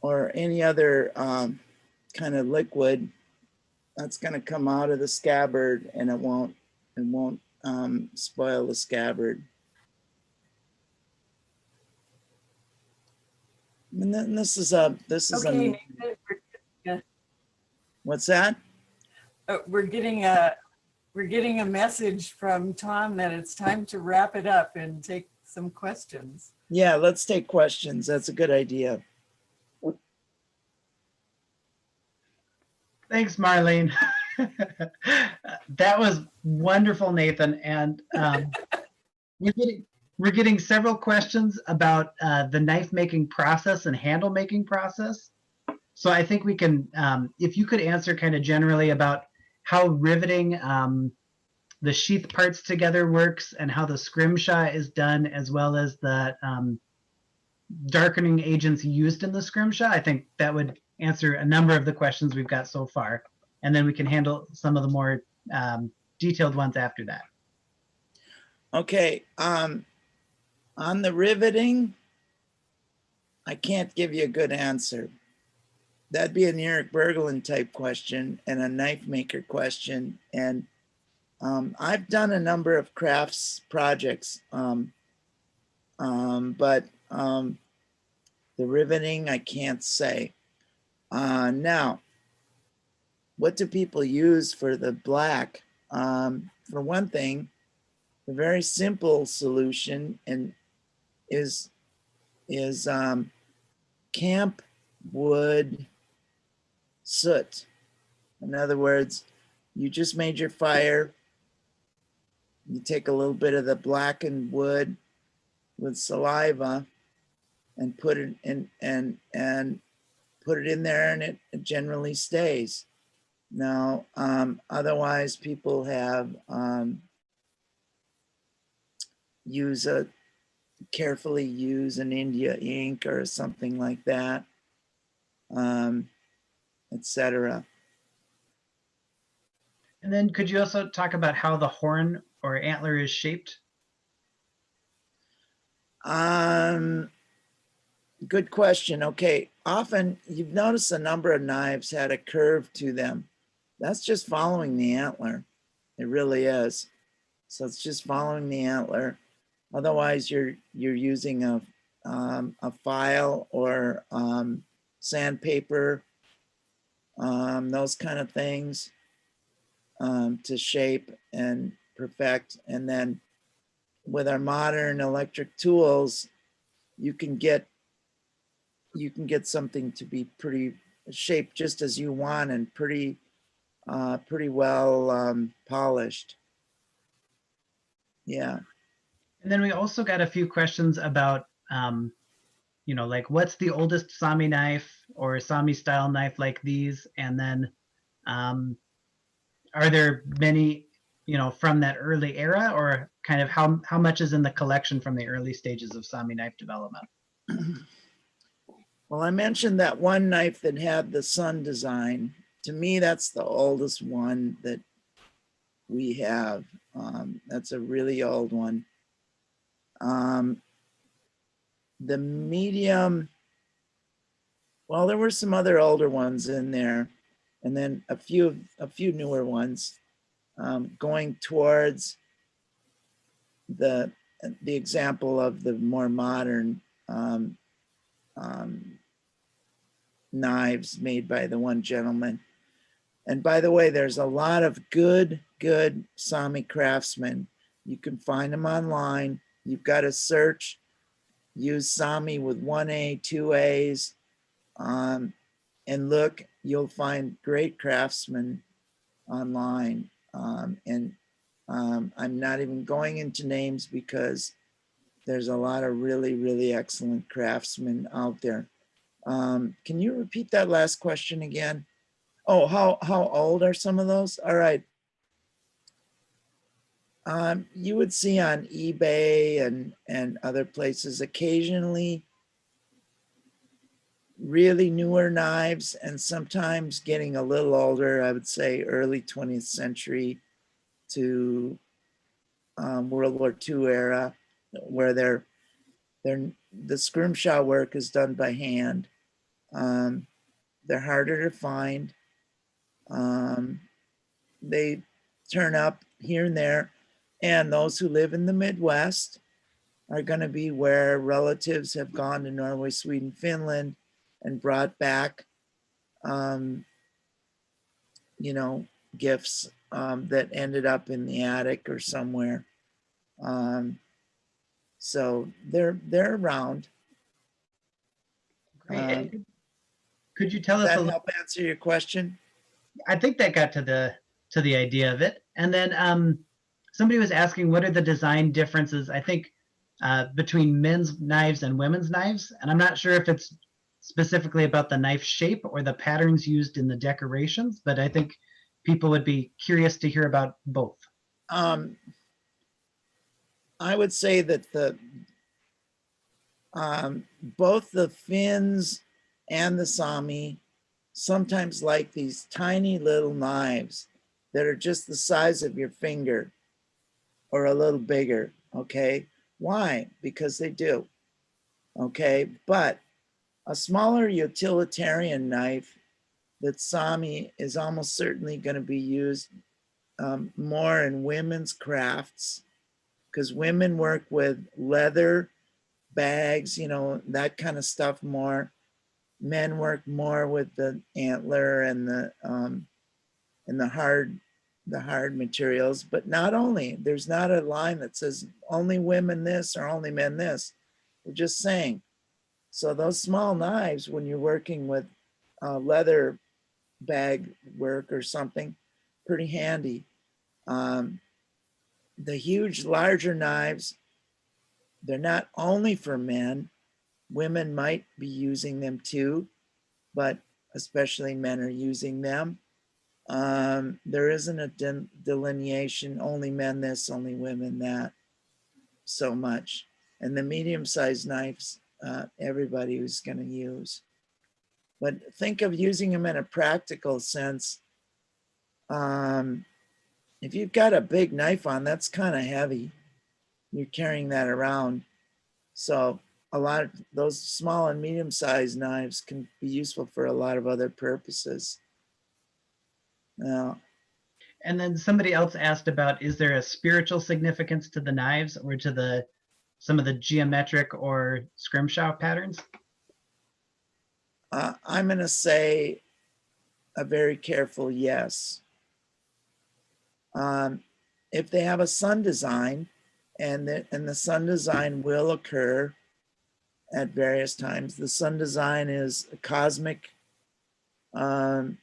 Speaker 3: or any other kind of liquid, that's going to come out of the scabbard and it won't spoil the scabbard. And then this is
Speaker 2: Okay,
Speaker 3: what's that?
Speaker 2: We're getting a message from Tom that it's time to wrap it up and take some questions.
Speaker 3: Yeah, let's take questions. That's a good idea.
Speaker 1: Thanks, Marlene. That was wonderful, Nathan. And we're getting several questions about the knife making process and handle making process. So I think we can, if you could answer kind of generally about how riveting the sheath parts together works and how the scrimshaw is done, as well as the darkening agents used in the scrimshaw, I think that would answer a number of the questions we've got so far. And then we can handle some of the more detailed ones after that.
Speaker 3: Okay, on the riveting, I can't give you a good answer. That'd be an Eric Berglund type question and a knife maker question. And I've done a number of crafts projects, but the riveting, I can't say. Now, what do people use for the black? For one thing, the very simple solution is camp wood soot. In other words, you just made your fire. You take a little bit of the blackened wood with saliva and put it in and put it in there, and it generally stays. Now, otherwise, people have carefully use an India ink or something like that. etc.
Speaker 1: And then could you also talk about how the horn or antler is shaped?
Speaker 3: Good question. Okay, often you've noticed a number of knives had a curve to them. That's just following the antler. It really is. So it's just following the antler. Otherwise, you're using a file or sandpaper, those kind of things to shape and perfect. And then with our modern electric tools, you can get something to be pretty shaped just as you want and pretty well polished. Yeah.
Speaker 1: And then we also got a few questions about, you know, like what's the oldest Sami knife or Sami style knife like these? And then are there many, you know, from that early era, or kind of how much is in the collection from the early stages of Sami knife development?
Speaker 3: Well, I mentioned that one knife that had the sun design. To me, that's the oldest one that we have. That's a really old one. The medium, well, there were some other older ones in there, and then a few newer ones going towards the example of the more modern knives made by the one gentleman. And by the way, there's a lot of good Sami craftsmen. You can find them online. You've got to search, use Sami with 1A, 2As, and look, you'll find great craftsmen online. I'm not even going into names because there's a lot of really excellent craftsmen out there. Can you repeat that last question again? Oh, how old are some of those? All right. You would see on eBay and other places occasionally really newer knives, and sometimes getting a little older, I would say early 20th century to World War II era, where the scrimshaw work is done by hand. They're harder to find. They turn up here and there. And those who live in the Midwest are going to be where relatives have gone to Norway, Sweden, Finland, and brought back, you know, gifts that ended up in the attic or somewhere. So they're around.
Speaker 1: Great. Could you tell
Speaker 3: Does
Speaker 1: us
Speaker 3: that
Speaker 1: a little?
Speaker 3: help answer your question?
Speaker 1: I think that got to the idea of it. And then somebody was asking, what are the design differences? I think between men's knives and women's knives, and I'm not sure if it's specifically about the knife shape or the patterns used in the decorations, but I think people would be curious to hear about both.
Speaker 3: I would say that both the Finns and the Sami sometimes like these tiny little knives that are just the size of your finger or a little bigger. Okay. Why? Because they do. Okay. But a smaller utilitarian knife that Sami is almost certainly going to be used more in women's crafts, because women work with leather bags, you know, that kind of stuff more. Men work more with the antler and the hard materials. But not only, there's not a line that says only women this or only men this. We're just saying. So those small knives, when you're working with leather bag work or something, pretty handy. The huge, larger knives, they're not only for men. Women might be using them too, but especially men are using them. There isn't a delineation, only men this, only women that, so much. And the medium-sized knives, everybody was going to use. But think of using them in a practical sense. If you've got a big knife on, that's kind of heavy. You're carrying that around. So a lot of those small and medium-sized knives can be useful for a lot of other purposes. Now,
Speaker 1: And then somebody else asked about, is there a spiritual significance to the knives or to some of the geometric or scrimshaw patterns?
Speaker 3: I'm going to say a very careful yes. If they have a sun design, and the sun design will occur at various times. The sun design is a cosmic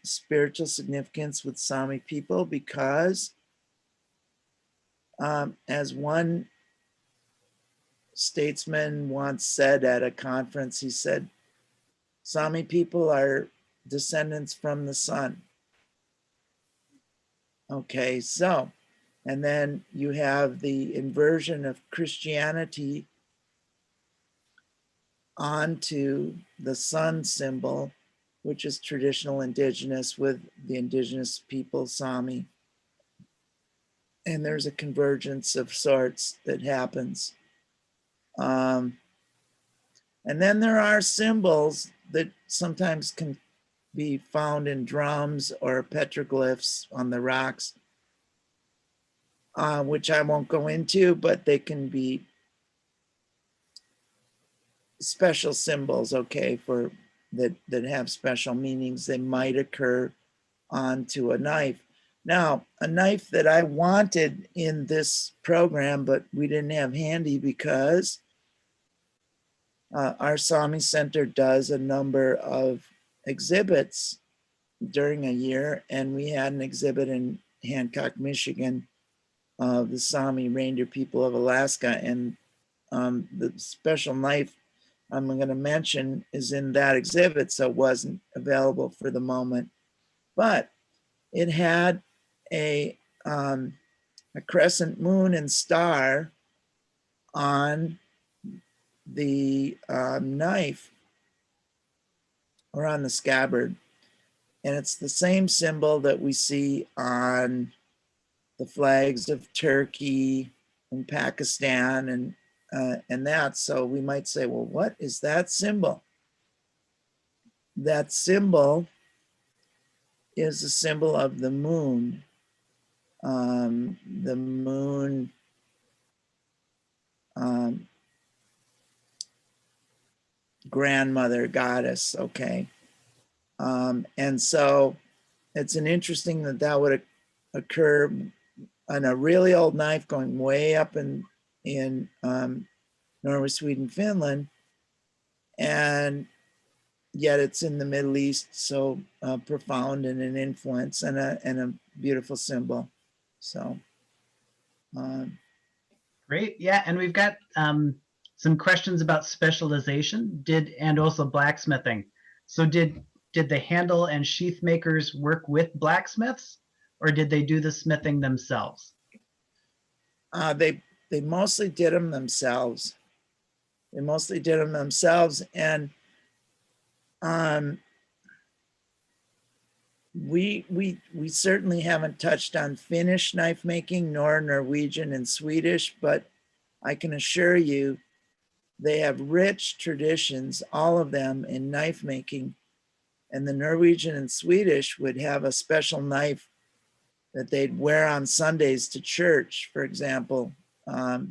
Speaker 3: spiritual significance with Sami people because, as one statesman once said at a conference, he said, Sami people are descendants from the sun. Okay, so, and then you have the inversion of Christianity onto the sun symbol, which is traditional indigenous with the indigenous people, Sami. And there's a convergence of sorts that happens. And then there are symbols that sometimes can be found in drums or petroglyphs on the rocks, which I won't go into, but they can be special symbols, okay, for that have special meanings. They might occur onto a knife. Now, a knife that I wanted in this program, but we didn't have handy because our Sami Center does a number of exhibits during a year, and we had an exhibit in Hancock, Michigan, of the Sami reindeer people of Alaska, and the special knife I'm going to mention is in that exhibit, so it wasn't available for the moment, but it had a crescent moon and star on the knife or on the scabbard. And it's the same symbol that we see on the flags of Turkey and Pakistan and that. So we might say, well, what is that symbol? That symbol is a symbol of the moon. The moon grandmother goddess, okay? And so it's an interesting that would occur on a really old knife going way up in Norway, Sweden, Finland, and yet it's in the Middle East, so profound and an influence and a beautiful symbol. So.
Speaker 1: Great, yeah, and we've got some questions about specialization and also blacksmithing. So did the handle and sheath makers work with blacksmiths, or did they do the smithing themselves?
Speaker 3: They mostly did them themselves. They mostly did them themselves, and we certainly haven't touched on Finnish knife making nor Norwegian and Swedish, but I can assure you they have rich traditions, all of them, in knife making. And the Norwegian and Swedish would have a special knife that they'd wear on Sundays to church, for example. Yeah,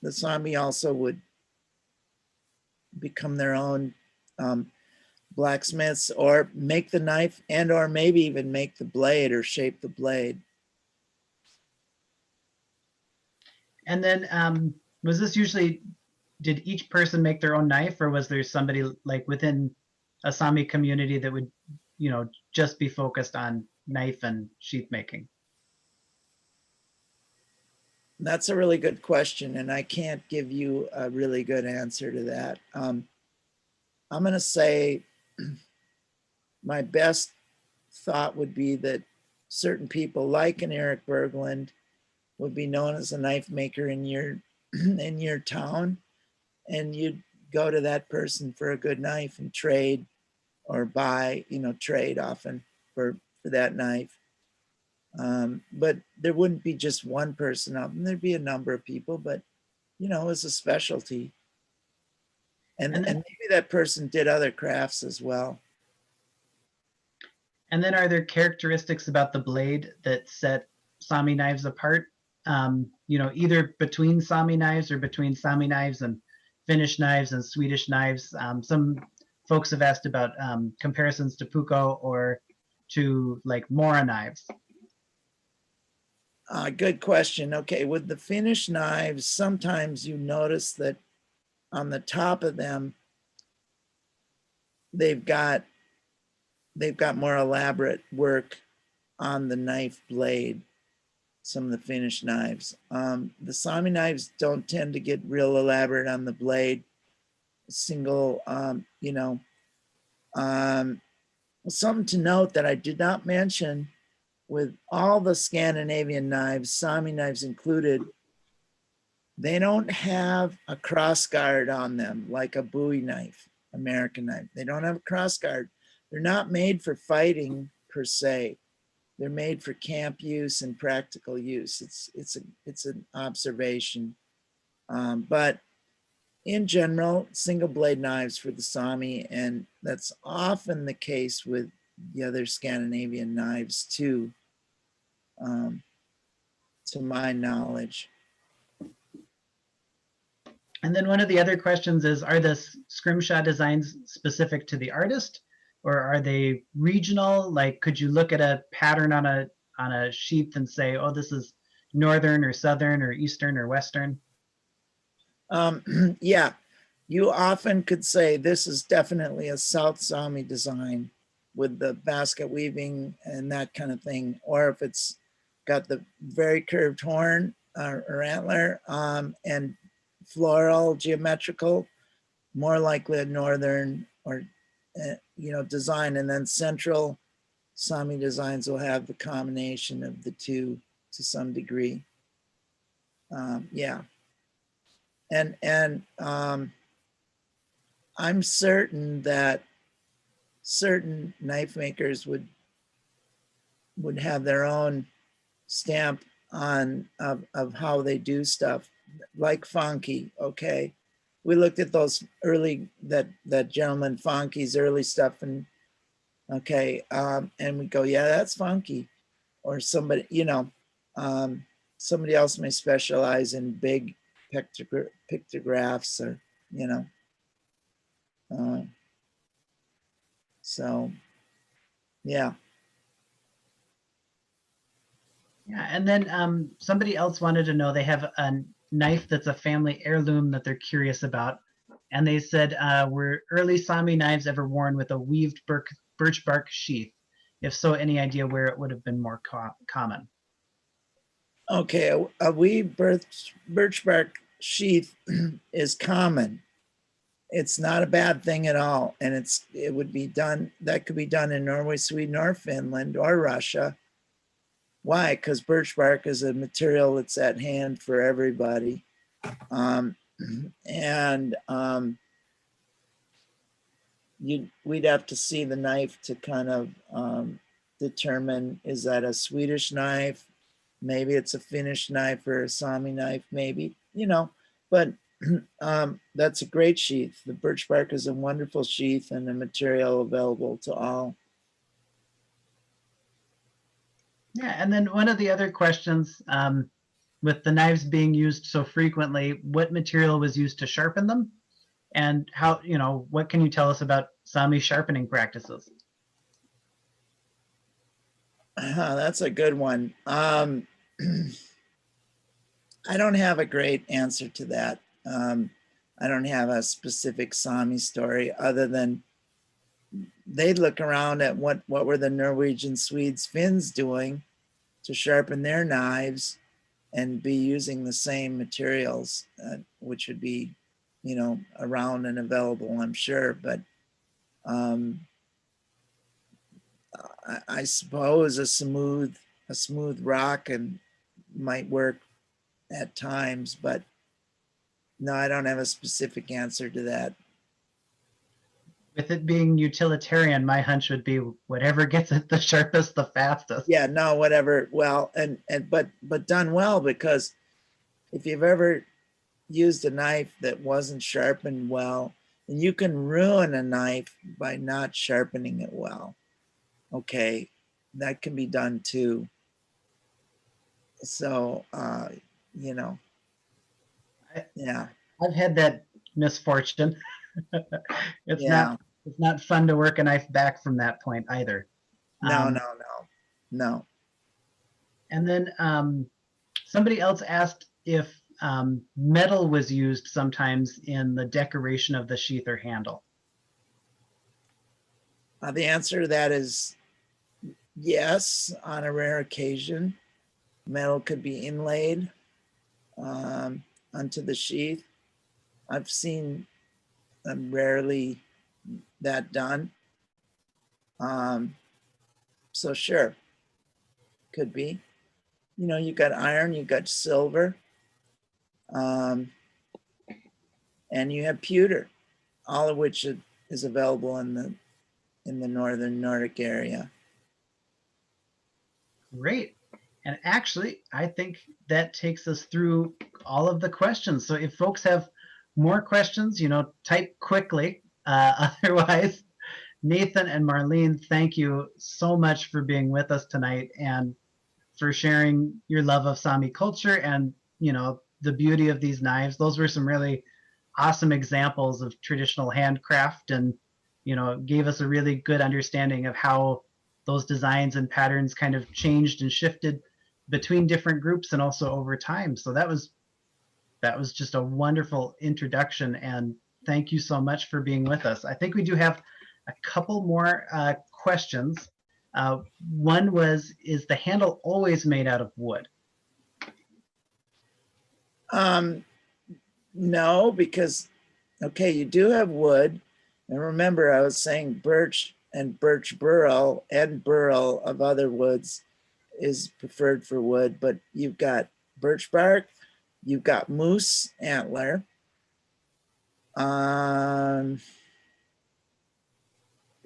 Speaker 3: the Sami also would become their own blacksmiths or make the knife and or maybe even make the blade or shape the blade.
Speaker 1: And then was this usually, did each person make their own knife, or was there somebody like within a Sami community that would, just be focused on knife and sheath making?
Speaker 3: That's a really good question, and I can't give you a really good answer to that. I'm going to say my best thought would be that certain people like an Eric Berglund would be known as a knife maker in your in your town, and you'd go to that person for a good knife and trade or buy, trade often for that knife. But there wouldn't be just one person out, and there'd be a number of people, but it's a specialty. And maybe that person did other crafts as well.
Speaker 1: And then are there characteristics about the blade that set Sami knives apart? Either between Sami knives or between Sami knives and Finnish knives and Swedish knives. Some folks have asked about comparisons to Puukko or to like Mora knives.
Speaker 3: Good question. Okay, with the Finnish knives, sometimes you notice that on the top of them, they've got more elaborate work on the knife blade. Some of the Finnish knives. The Sami knives don't tend to get real elaborate on the blade. Single, something to note that I did not mention with all the Scandinavian knives, Sami knives included, they don't have a cross guard on them like a Bowie knife, American knife. They don't have a cross guard. They're not made for fighting per se. They're made for camp use and practical use. It's an observation, but in general, single blade knives for the Sami, and that's often the case with the other Scandinavian knives too, to my knowledge.
Speaker 1: And then one of the other questions is, are the scrimshaw designs specific to the artist, or are they regional? Like, could you look at a pattern on a sheath and say, oh, this is northern or southern or eastern or western?
Speaker 3: Yeah, you often could say this is definitely a South Sami design with the basket weaving and that kind of thing. Or if it's got the very curved horn or antler and floral, geometrical, more likely a northern or design. And then central Sami designs will have the combination of the two to some degree. Yeah. And I'm certain that certain knife makers would have their own stamp on of how they do stuff, like funky. Okay, we looked at those early that gentleman Funky's early stuff, and okay, and we go, yeah, that's funky. Or somebody, somebody else may specialize in big pictographs, or so yeah.
Speaker 1: Yeah, and then somebody else wanted to know, they have a knife that's a family heirloom that they're curious about. And they said, were early Sami knives ever worn with a weaved birch bark sheath? If so, any idea where it would have been more common?
Speaker 3: Okay, a weaved birch bark sheath is common. It's not a bad thing at all, and it would be done. That could be done in Norway, Sweden, or Finland, or Russia. Why? Because birch bark is a material that's at hand for everybody, and we'd have to see the knife to kind of determine, is that a Swedish knife? Maybe it's a Finnish knife or a Sami knife, maybe, but that's a great sheath. The birch bark is a wonderful sheath and a material available to all.
Speaker 1: Yeah, and then one of the other questions, with the knives being used so frequently, what material was used to sharpen them? And how, what can you tell us about Sami sharpening practices?
Speaker 3: That's a good one. I don't have a great answer to that. I don't have a specific Sami story other than they'd look around at what were the Norwegian, Swedes, Finns doing to sharpen their knives and be using the same materials, which would be, around and available, I'm sure. But I suppose a smooth rock and might work at times, but No, I don't have a specific answer to that.
Speaker 1: With it being utilitarian, my hunch would be whatever gets it the sharpest, the fastest.
Speaker 3: Yeah, no, whatever. Well, but done well, because if you've ever used a knife that wasn't sharpened well, and you can ruin a knife by not sharpening it well. Okay, that can be done too. So, you know, yeah,
Speaker 1: I've had that misfortune. it's
Speaker 3: yeah.
Speaker 1: not fun to work a knife back from that point either.
Speaker 3: No,
Speaker 1: Um,
Speaker 3: no, no, no.
Speaker 1: and then somebody else asked if metal was used sometimes in the decoration of the sheath or handle.
Speaker 3: The answer to that is yes, on a rare occasion. Metal could be inlaid onto the sheath. I've seen rarely that done. So sure, could be. You know, you got iron, you got silver, and you have pewter, all of which is available in the northern Nordic area.
Speaker 1: Great. And actually, I think that takes us through all of the questions. So if folks have more questions, type quickly. Otherwise, Nathan and Marlene, thank you so much for being with us tonight and for sharing your love of Sami culture and, the beauty of these knives. Those were some really awesome examples of traditional handcraft and, gave us a really good understanding of how those designs and patterns kind of changed and shifted between different groups and also over time. So that was just a wonderful introduction, and thank you so much for being with us. I think we do have a couple more questions. One was, is the handle always made out of wood?
Speaker 3: No, because, okay, you do have wood. And remember, I was saying birch and birch burl and burl of other woods is preferred for wood, but you've got birch bark, you've got moose antler.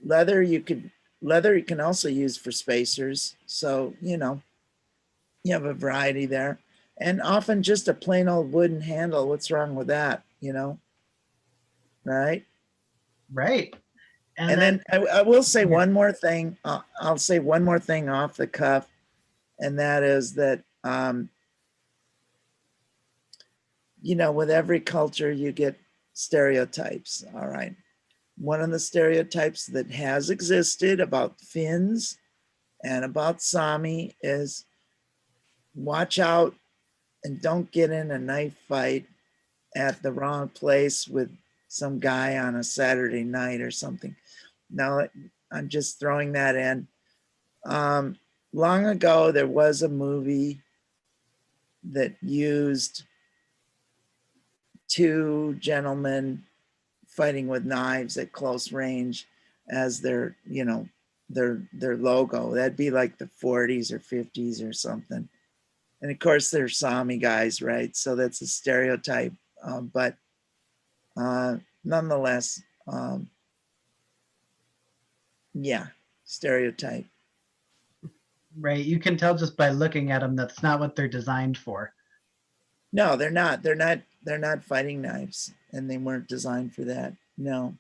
Speaker 3: Leather you can also use for spacers. So, you have a variety there. And often just a plain old wooden handle. What's wrong with that? Right?
Speaker 1: Right.
Speaker 3: And then I will say one more thing. I'll say one more thing off the cuff, and that is that, with every culture you get stereotypes. All right. One of the stereotypes that has existed about Finns and about Sami is watch out and don't get in a knife fight at the wrong place with some guy on a Saturday night or something. Now, I'm just throwing that in. Long ago, there was a movie that used two gentlemen fighting with knives at close range as their logo. That'd be like the 40s or 50s or something. And of course, they're Sami guys, right? So that's a stereotype. But nonetheless, yeah, stereotype.
Speaker 1: Right. You can tell just by looking at them that's not what they're designed for.
Speaker 3: No, they're not. They're not fighting knives, and they weren't designed for that. No.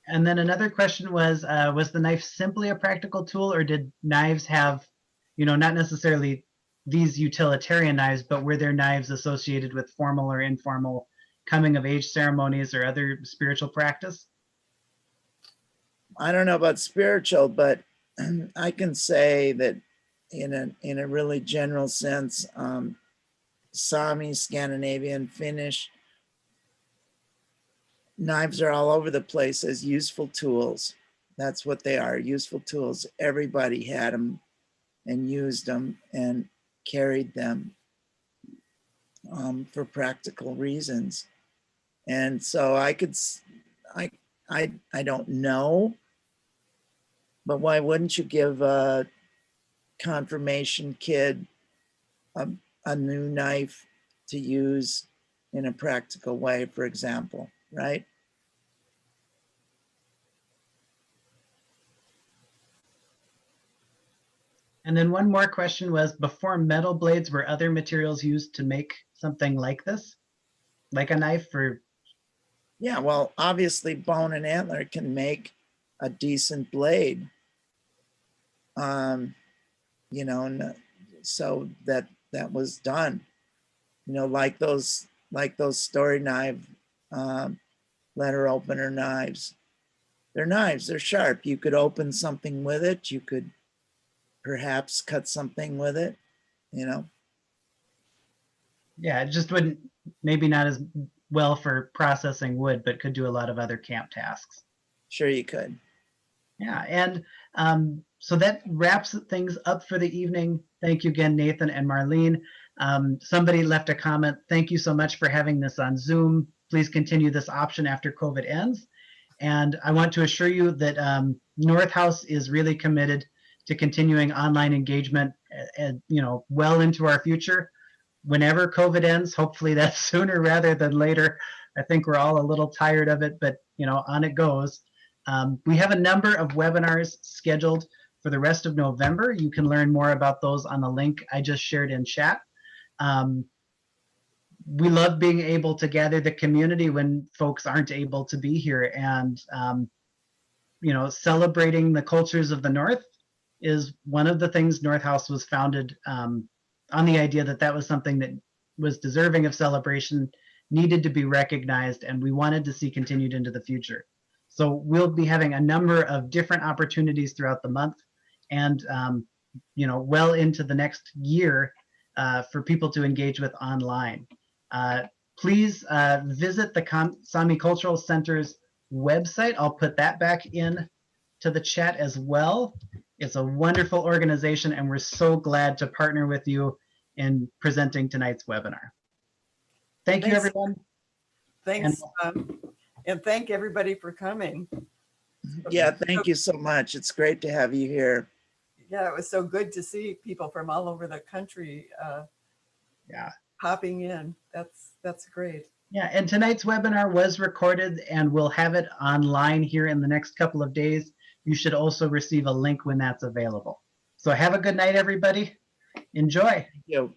Speaker 1: And then another question was the knife simply a practical tool, or did knives have, not necessarily these utilitarian knives, but were there knives associated with formal or informal coming of age ceremonies or other spiritual practice?
Speaker 3: I don't know about spiritual, but I can say that in a really general sense, Sami, Scandinavian, Finnish, knives are all over the place as useful tools. That's what they are, useful tools. Everybody had them and used them and carried them for practical reasons. And so I don't know, but why wouldn't you give a confirmation kid a new knife to use in a practical way, for example, right?
Speaker 1: And then one more question was, before metal blades, were other materials used to make something like this? Like a knife or?
Speaker 3: Yeah, well, obviously bone and antler can make a decent blade. You know, and so that was done. You know, like those story knife letter opener knives. They're knives, they're sharp. You could open something with it. You could perhaps cut something with it, you know.
Speaker 1: Yeah, it just wouldn't, maybe not as well for processing wood, but could do a lot of other camp tasks.
Speaker 3: Sure you could.
Speaker 1: Yeah, and so that wraps things up for the evening. Thank you again, Nathan and Marlene. Somebody left a comment. Thank you so much for having this on Zoom. Please continue this option after COVID ends. And I want to assure you that North House is really committed to continuing online engagement, well into our future. Whenever COVID ends, hopefully that's sooner rather than later. I think we're all a little tired of it, but on it goes. We have a number of webinars scheduled for the rest of November. You can learn more about those on the link I just shared in chat. We love being able to gather the community when folks aren't able to be here, and celebrating the cultures of the North is one of the things North House was founded on, the idea that that was something that was deserving of celebration, needed to be recognized, and we wanted to see continued into the future. So we'll be having a number of different opportunities throughout the month, and well into the next year for people to engage with online. Please visit the Sami Cultural Center's website. I'll put that back in to the chat as well. It's a wonderful organization, and we're so glad to partner with you in presenting tonight's webinar. Thank you, everyone.
Speaker 2: Thanks. And thank everybody for coming.
Speaker 3: Yeah, thank you so much. It's great to have you here.
Speaker 2: Yeah, it was so good to see people from all over the country popping in. That's great.
Speaker 1: Yeah, and tonight's webinar was recorded, and we'll have it online here in the next couple of days. You should also receive a link when that's available. So have a good night, everybody. Enjoy.
Speaker 3: Thank you.